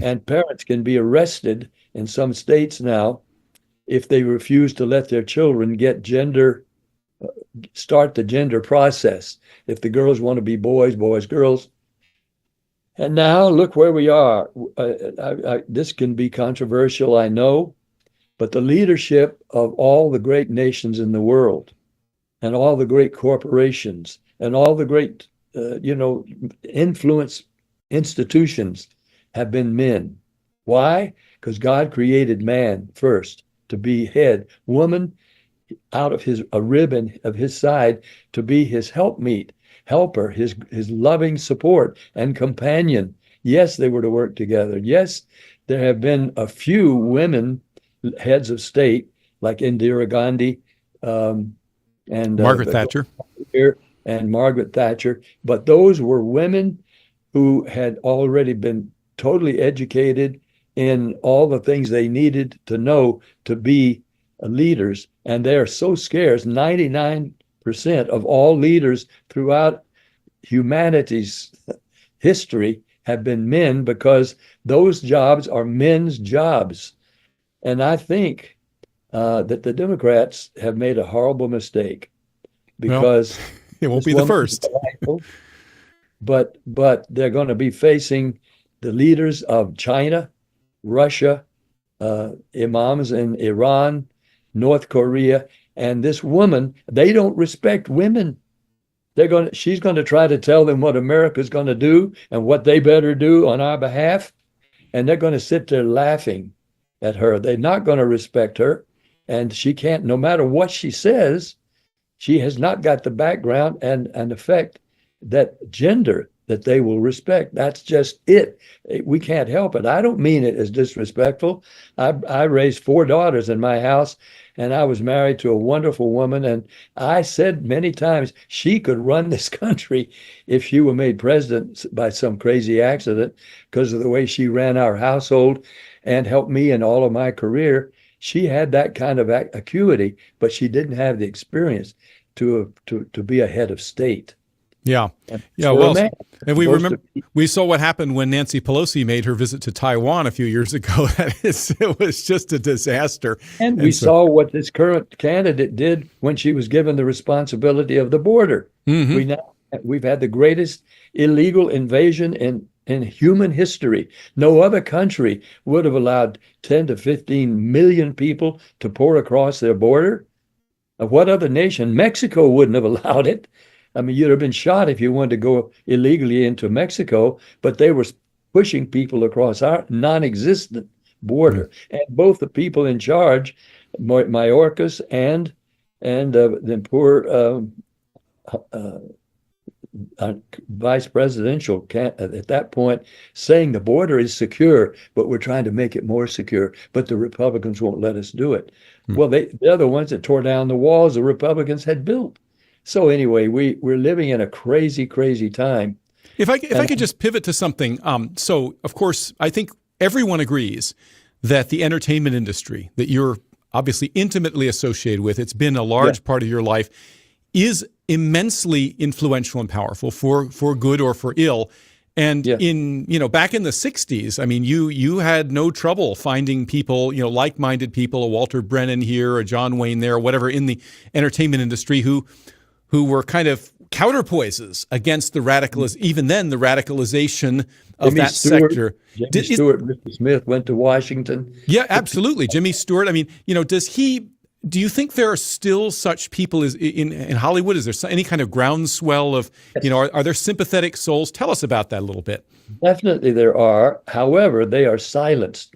And parents can be arrested in some states now if they refuse to let their children start the gender process. If the girls want to be boys, boys, girls. And now look where we are. This can be controversial, I know, but the leadership of all the great nations in the world and all the great corporations and all the great, influence institutions have been men. Why? Because God created man first to be head, woman out of a rib of his side to be his helpmeet, helper, his loving support and companion. Yes, they were to work together. Yes, there have been a few women heads of state like Indira Gandhi and Margaret Thatcher. And Margaret Thatcher, but those were women who had already been totally educated in all the things they needed to know to be leaders. And they are so scarce. 99% of all leaders throughout humanity's history have been men, because those jobs are men's jobs. And I think that the Democrats have made a horrible mistake, because it won't be the first. But they're going to be facing the leaders of China, Russia, imams in Iran, North Korea, and this woman. They don't respect women. She's going to try to tell them what America's going to do and what they better do on our behalf, and they're going to sit there laughing at her. They're not going to respect her, and she can't. No matter what she says, she has not got the background and effect that gender that they will respect. That's just it. We can't help it. I don't mean it as disrespectful. I raised 4 daughters in my house, and I was married to a wonderful woman. And I said many times she could run this country if she were made president by some crazy accident, because of the way she ran our household and helped me in all of my career. She had that kind of acuity, but she didn't have the experience to be a head of state. Yeah. Well, and we saw what happened when Nancy Pelosi made her visit to Taiwan a few years ago. It was just a disaster. And we saw what this current candidate did when she was given the responsibility of the border. Mm-hmm. We've had the greatest illegal invasion in human history. No other country would have allowed 10 to 15 million people to pour across their border. What other nation? Mexico wouldn't have allowed it. I mean, you'd have been shot if you wanted to go illegally into Mexico, but they were pushing people across our non-existent border. And both the people in charge, Mayorkas and the poor vice presidential at that point, saying the border is secure, but we're trying to make it more secure, but the Republicans won't let us do it. Well, they're the ones that tore down the walls the Republicans had built. So anyway, we're living in a crazy, crazy time. If I could just pivot to something. So, of course, I think everyone agrees that the entertainment industry that you're obviously intimately associated with, it's been a large part of your life, is immensely influential and powerful for good or for ill. And back in the 60s, I mean, you had no trouble finding people, like-minded people, a Walter Brennan here, a John Wayne there, whatever, in the entertainment industry who were kind of counterpoises against the radicalization of Jimmy that Stewart, sector. Jimmy Stewart, Mr. Smith went to Washington. Yeah, absolutely. Jimmy Stewart. I mean, do you think there are still such people in Hollywood? Is there any kind of groundswell of, are there sympathetic souls? Tell us about that a little bit. Definitely there are. However, they are silenced.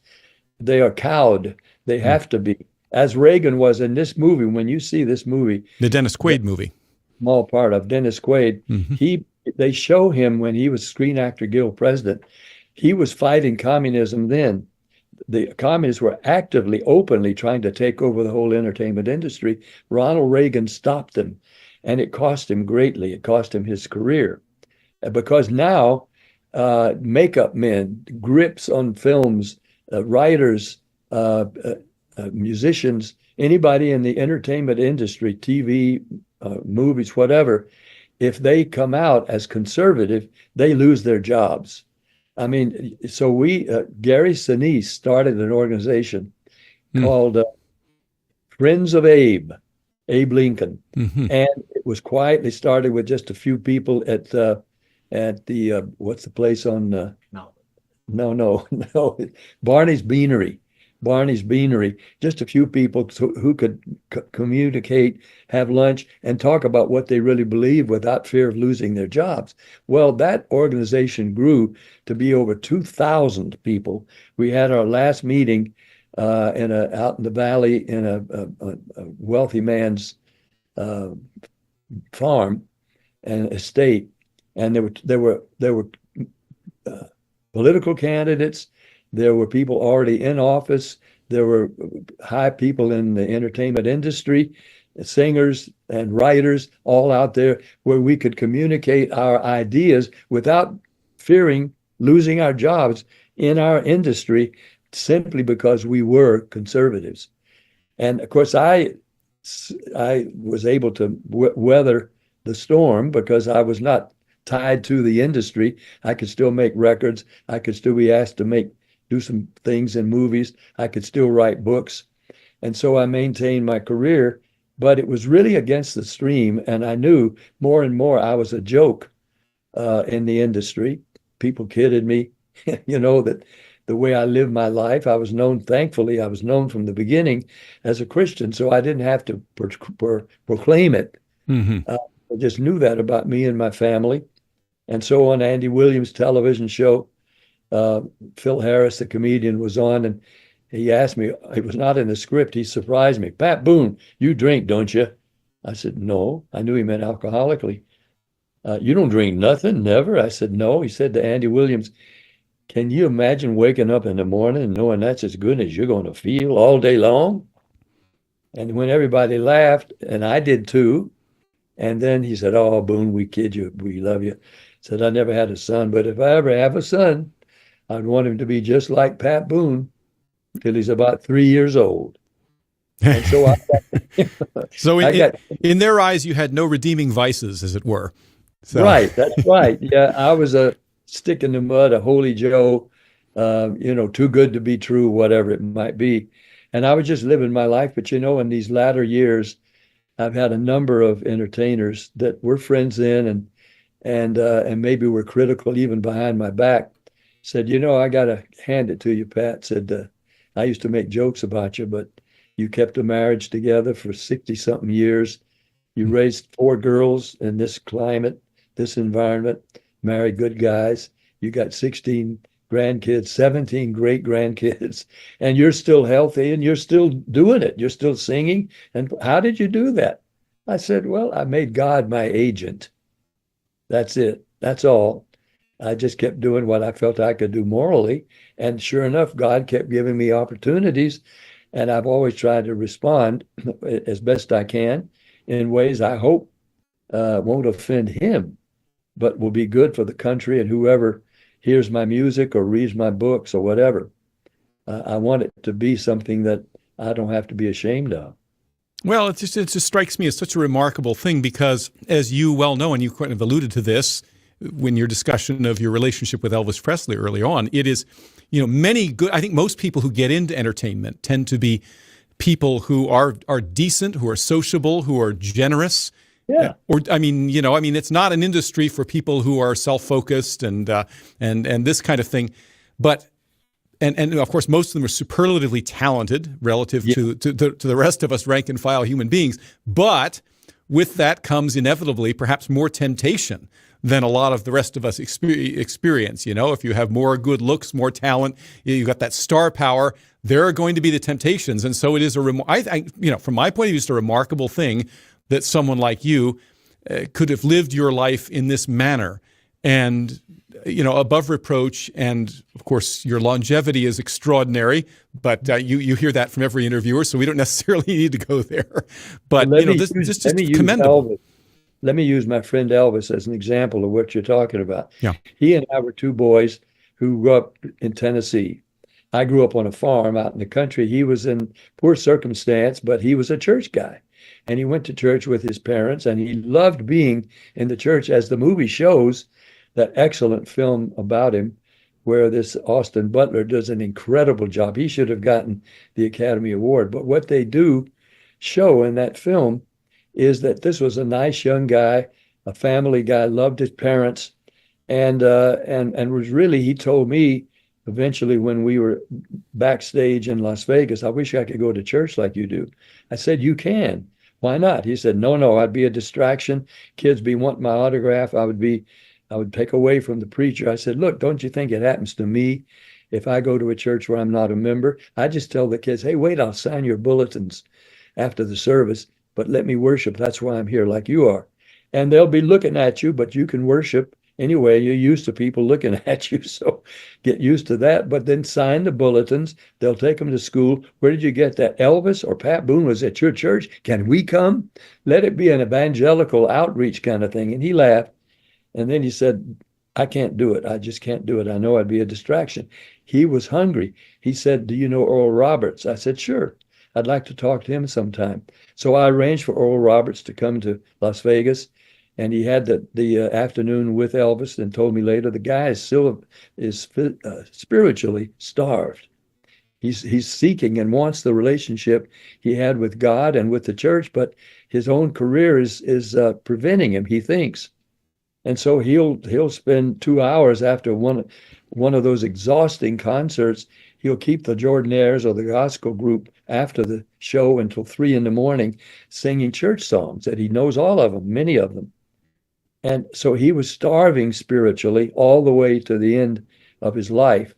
They are cowed. They have to be. As Reagan was in this movie, when you see this movie. The Dennis Quaid movie. Small part of Dennis Quaid. Mm-hmm. They show him when he was Screen Actor Guild president. He was fighting communism then. The communists were actively, openly trying to take over the whole entertainment industry. Ronald Reagan stopped them, and it cost him greatly. It cost him his career. Because now makeup men, grips on films, writers, musicians, anybody in the entertainment industry, TV, movies, whatever, if they come out as conservative, they lose their jobs. I mean, so Gary Sinise started an organization called Friends of Abe Lincoln. Mm-hmm. And it was quietly started with just a few people at the what's the place on no Barney's Beanery. Just a few people who could communicate, have lunch, and talk about what they really believe without fear of losing their jobs. Well, that organization grew to be over 2,000 people. We had our last meeting out in the valley in a wealthy man's farm and estate, and there were political candidates. There were people already in office. There were high people in the entertainment industry, singers and writers, all out there where we could communicate our ideas without fearing losing our jobs in our industry simply because we were conservatives. And of course, I was able to weather the storm because I was not tied to the industry. I could still make records. I could still be asked to do some things in movies. I could still write books. And so I maintained my career, but it was really against the stream. And I knew more and more I was a joke in the industry. People kidded me, that the way I lived my life, thankfully, I was known from the beginning as a Christian, so I didn't have to proclaim it. Mm-hmm. I just knew that about me and my family. And so on Andy Williams' television show, Phil Harris, the comedian, was on, and he asked me, it was not in the script, he surprised me, "Pat Boone, you drink, don't you?" I said, "No." I knew he meant alcoholically. "You don't drink nothing, never?" I said, "No." He said to Andy Williams, "Can you imagine waking up in the morning and knowing that's as good as you're going to feel all day long?" And when everybody laughed, and I did too, and then he said, "Oh, Boone, we kid you, we love you." Said, "I never had a son, but if I ever have a son, I'd want him to be just like Pat Boone till he's about 3 years old." And so so in their eyes, you had no redeeming vices, as it were. So. Right, that's right. Yeah, I was a stick in the mud, a holy Joe, too good to be true, whatever it might be. And I was just living my life. But, in these latter years, I've had a number of entertainers that we're friends in and maybe were critical even behind my back. Said, "I got to hand it to you, Pat." Said, "I used to make jokes about you, but you kept a marriage together for 60-something years. You raised 4 girls in this climate, this environment, married good guys. You got 16 grandkids, 17 great grandkids, and you're still healthy and you're still doing it. You're still singing. And how did you do that?" I said, "Well, I made God my agent. That's it. That's all. I just kept doing what I felt I could do morally. And sure enough, God kept giving me opportunities. And I've always tried to respond as best I can in ways I hope won't offend him, but will be good for the country and whoever hears my music or reads my books or whatever. I want it to be something that I don't have to be ashamed of. Well, it just strikes me as such a remarkable thing because, as you well know, and you kind of alluded to this when your discussion of your relationship with Elvis Presley early on, it is, I think most people who get into entertainment tend to be people who are decent, who are sociable, who are generous. Yeah. It's not an industry for people who are self-focused and this kind of thing, but and of course most of them are superlatively talented relative to the rest of us rank and file human beings. But with that comes inevitably perhaps more temptation than a lot of the rest of us experience. If you have more good looks, more talent, you've got that star power, there are going to be the temptations. And so it is from my point of view, it's a remarkable thing that someone like you could have lived your life in this manner and, above reproach. And of course, your longevity is extraordinary, but you hear that from every interviewer, so we don't necessarily need to go there. But, this is just commendable. Let me use my friend Elvis as an example of what you're talking about. Yeah. He and I were 2 boys who grew up in Tennessee. I grew up on a farm out in the country. He was in poor circumstance, but he was a church guy. And he went to church with his parents, and he loved being in the church, as the movie shows, that excellent film about him, where this Austin Butler does an incredible job. He should have gotten the Academy Award. But what they do show in that film is that this was a nice young guy, a family guy, loved his parents, and was really, he told me eventually when we were backstage in Las Vegas, I wish I could go to church like you do. I said, you can. Why not? He said, no, I'd be a distraction. Kids be wanting my autograph. I would take away from the preacher. I said, look, don't you think it happens to me if I go to a church where I'm not a member? I just tell the kids, hey, wait, I'll sign your bulletins after the service, but let me worship. That's why I'm here, like you are. And they'll be looking at you, but you can worship anyway. You're used to people looking at you, so get used to that. But then sign the bulletins. They'll take them to school. Where did you get that? Elvis or Pat Boone was at your church? Can we come? Let it be an evangelical outreach kind of thing. And he laughed. And then he said, I can't do it. I just can't do it. I know I'd be a distraction. He was hungry. He said, do you know Oral Roberts? I said, sure. I'd like to talk to him sometime. So I arranged for Oral Roberts to come to Las Vegas. And he had the afternoon with Elvis, and told me later the guy is still spiritually starved. He's seeking and wants the relationship he had with God and with the church, but his own career is preventing him, he thinks. And so he'll spend 2 hours after one of those exhausting concerts. He'll keep the Jordanaires or the gospel group after the show until 3 a.m. singing church songs that he knows all of them, many of them. And so he was starving spiritually all the way to the end of his life.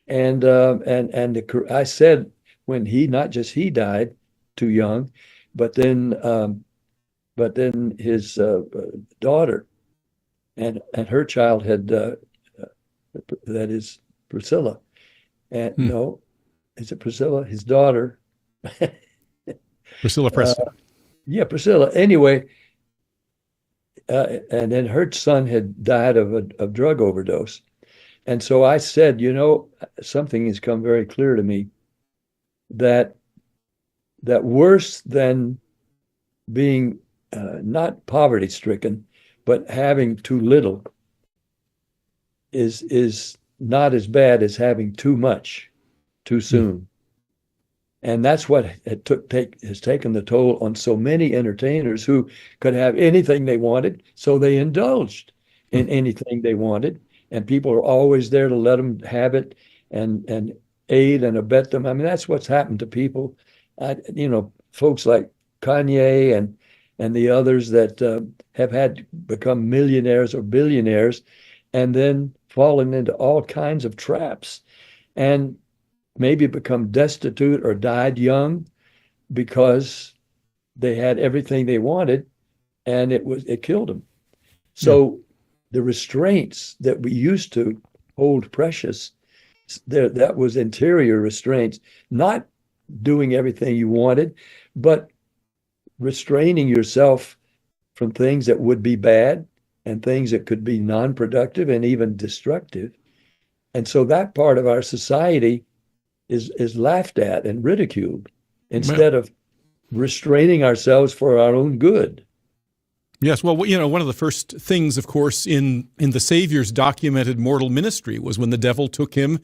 And I said, when not just he died too young, but then his daughter and her child had that is Priscilla. And no, is it Priscilla? His daughter. Priscilla Preston. Yeah, Priscilla. Anyway. And then her son had died of drug overdose. And so I said, something has come very clear to me, that worse than being not poverty stricken, but having too little is not as bad as having too much too soon. And that's what has taken the toll on so many entertainers who could have anything they wanted, so they indulged in anything they wanted, and people are always there to let them have it and aid and abet them. I mean, that's what's happened to people. Folks like Kanye and the others that have had become millionaires or billionaires, and then fallen into all kinds of traps, and maybe become destitute or died young because they had everything they wanted, and it killed them. So the restraints that we used to hold precious, that was interior restraints, not doing everything you wanted, but restraining yourself from things that would be bad and things that could be non-productive and even destructive. And so that part of our society is laughed at and ridiculed instead of restraining ourselves for our own good. Yes, well, one of the first things, of course, in the Savior's documented mortal ministry was when the devil took him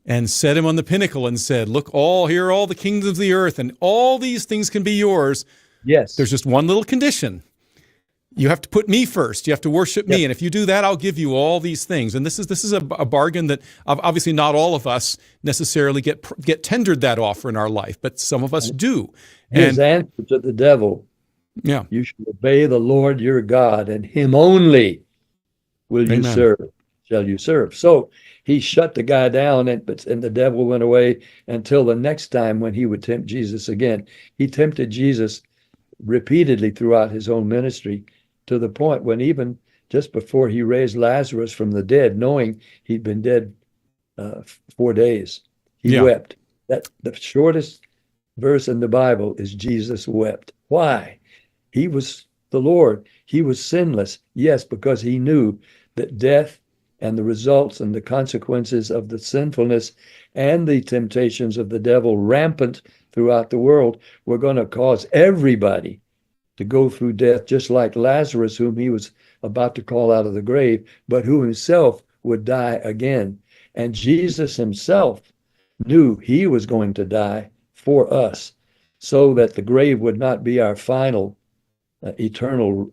and set him on the pinnacle and said, look, here are all the kingdoms of the earth, and all these things can be yours. Yes. There's just one little condition. You have to put me first. You have to worship me. And if you do that, I'll give you all these things. And this is a bargain that obviously not all of us necessarily get tendered that offer in our life, but some of us do. His answer to the devil, you should obey the Lord your God, and him only shall you serve. So he shut the guy down, and the devil went away until the next time when he would tempt Jesus again. He tempted Jesus repeatedly throughout his own ministry, to the point when even just before he raised Lazarus from the dead, knowing he'd been dead 4 days, he wept. That the shortest verse in the Bible is Jesus wept. Why? He was the Lord. He was sinless. Yes, because he knew that death and the results and the consequences of the sinfulness and the temptations of the devil rampant throughout the world were going to cause everybody to go through death, just like Lazarus, whom he was about to call out of the grave, but who himself would die again. And Jesus himself knew he was going to die for us, so that the grave would not be our final eternal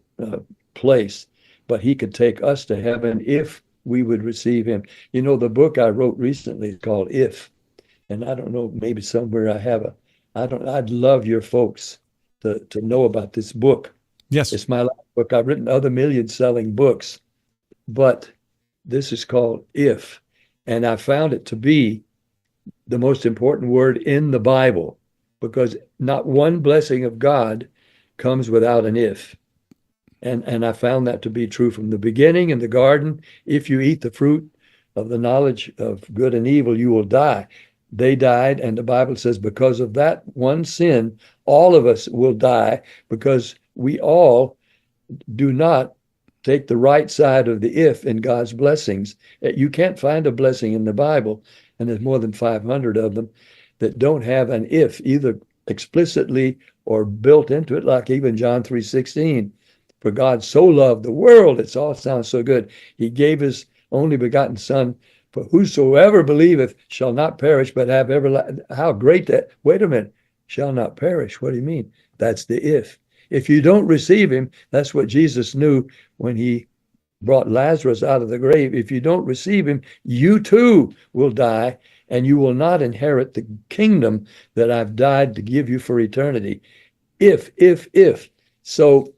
place, but he could take us to heaven if we would receive him. You know, the book I wrote recently is called If, and I don't know, maybe somewhere I have I'd love your folks to know about this book. Yes. It's my last book. I've written other million-selling books, but this is called If, and I found it to be the most important word in the Bible, because not one blessing of God comes without an if. And I found that to be true from the beginning in the garden. If you eat the fruit of the knowledge of good and evil, you will die. They died, and the Bible says because of that one sin, all of us will die, because we all do not take the right side of the if in God's blessings. You can't find a blessing in the Bible, and there's more than 500 of them, that don't have an if, either explicitly or built into it, like even John 3:16. For God so loved the world, it all sounds so good. He gave his only begotten Son, for whosoever believeth shall not perish, but have everlasting. How great that, wait a minute, shall not perish. What do you mean? That's the if. If you don't receive him, that's what Jesus knew when he brought Lazarus out of the grave. If you don't receive him, you too will die, and you will not inherit the kingdom that I've died to give you for eternity. If. So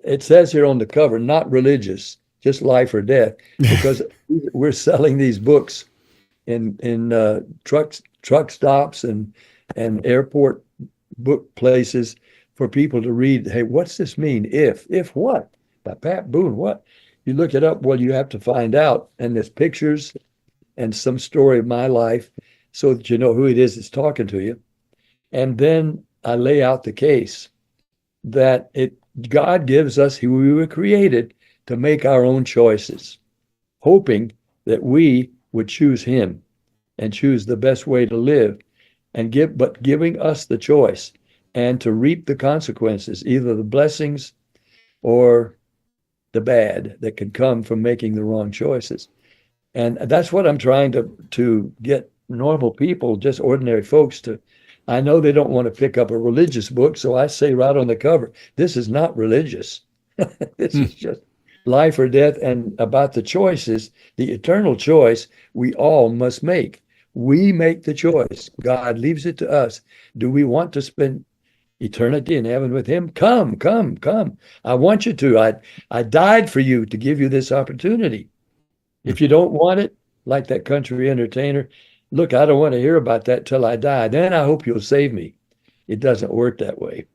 it says here on the cover, not religious, just life or death, because we're selling these books in truck stops and airport book places for people to read. Hey, what's this mean? If what? By Pat Boone. What? You look it up, well, you have to find out. And there's pictures and some story of my life so that you know who it is that's talking to you. And then I lay out the case that God gives us who we were created to make our own choices, hoping that we would choose him and choose the best way to live, but giving us the choice and to reap the consequences, either the blessings or the bad that can come from making the wrong choices. And that's what I'm trying to get normal people, just ordinary folks, to. I know they don't want to pick up a religious book, so I say right on the cover, this is not religious. This is just life or death, and about the choices, the eternal choice we all must make. We make the choice. God leaves it to us. Do we want to spend eternity in heaven with him? Come. I want you to. I died for you to give you this opportunity. If you don't want it, like that country entertainer, look, I don't want to hear about that till I die. Then I hope you'll save me. It doesn't work that way.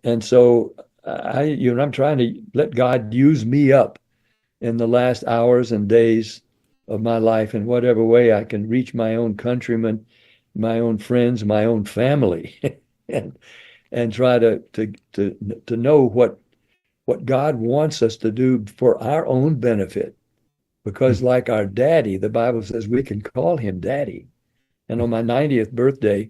And so I'm trying to let God use me up in the last hours and days of my life in whatever way I can reach my own countrymen, my own friends, my own family, and try to know what God wants us to do for our own benefit. Because like our daddy, the Bible says we can call him daddy. And on my 90th birthday,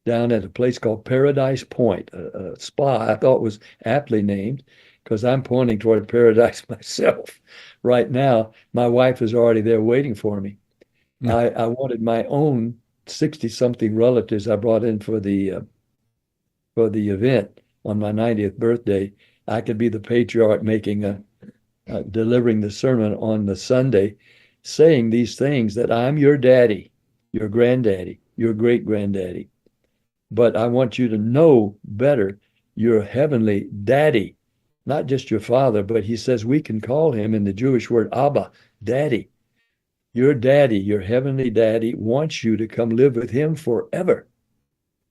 down at a place called Paradise Point, a spa I thought was aptly named, because I'm pointing toward paradise myself right now. My wife is already there waiting for me. I wanted my own 60-something relatives I brought in for the event on my 90th birthday. I could be the patriarch delivering the sermon on the Sunday, saying these things, that I'm your daddy, your granddaddy, your great-granddaddy. But I want you to know better your heavenly daddy, not just your father, but he says we can call him in the Jewish word Abba, daddy. Your daddy, your heavenly daddy, wants you to come live with him forever.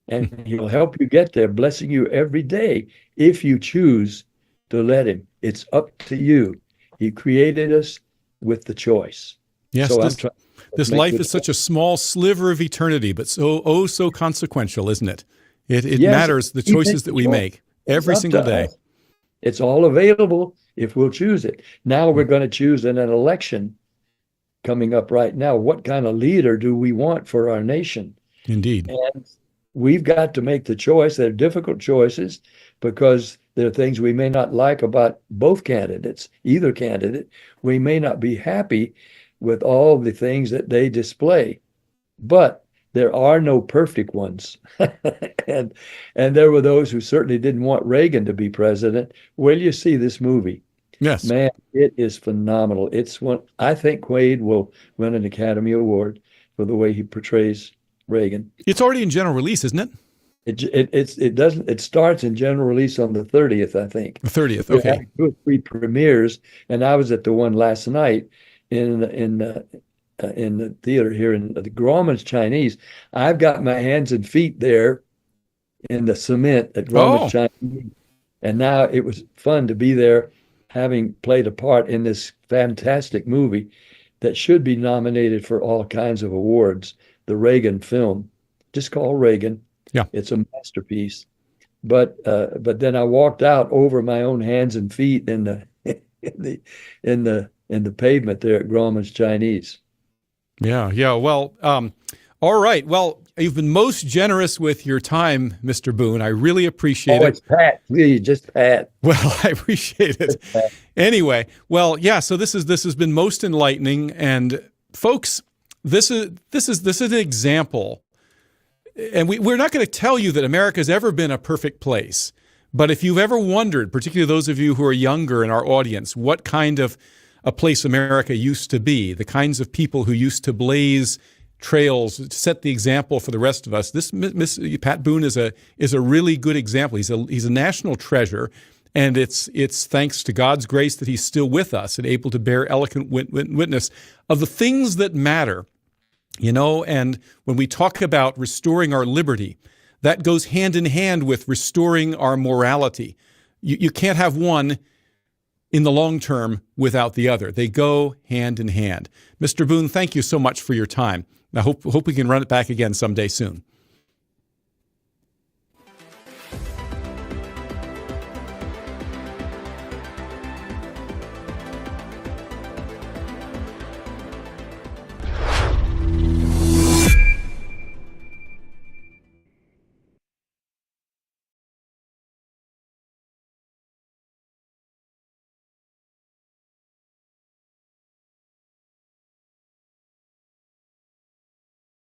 And he'll help you get there, blessing you every day if you choose to let him. It's up to you. He created us with the choice. Yes, so this life is such a small sliver of eternity, but so consequential, isn't it? It matters, the choices that we make every single day. It's all available if we'll choose it. Now we're going to choose in an election coming up right now. What kind of leader do we want for our nation? Indeed. And we've got to make the choice. They're difficult choices because there are things we may not like about both candidates, either candidate. We may not be happy with all the things that they display, but there are no perfect ones. and there were those who certainly didn't want Reagan to be president. Well, you see this movie. Yes. Man, it is phenomenal. It's one, I think Quaid will win an Academy Award for the way he portrays Reagan. It's already in general release, isn't it? It starts in general release on the 30th, I think. The 30th, We're okay. having 2 or 3 premieres, and I was at the one last night in the theater here in the Grauman's Chinese. I've got my hands and feet there in the cement at Grauman's Chinese, and now it was fun to be there, having played a part in this fantastic movie that should be nominated for all kinds of awards. The Reagan film, just called Reagan. Yeah, it's a masterpiece. But then I walked out over my own hands and feet in the pavement there at Grauman's Chinese. Yeah. Well, all right. Well, you've been most generous with your time, Mr. Boone. I really appreciate it. It's Pat, please, just Pat. Well, I appreciate it. Anyway, well, yeah. So this has been most enlightening, and folks, this is an example. And we're not going to tell you that America's ever been a perfect place. But if you've ever wondered, particularly those of you who are younger in our audience, what kind of a place America used to be, the kinds of people who used to blaze trails, set the example for the rest of us, this Pat Boone is a really good example. He's a national treasure, and it's thanks to God's grace that he's still with us and able to bear eloquent witness of the things that matter. You know, and when we talk about restoring our liberty, that goes hand in hand with restoring our morality. You can't have one in the long term without the other. They go hand in hand. Mr. Boone, thank you so much for your time. I hope we can run it back again someday soon.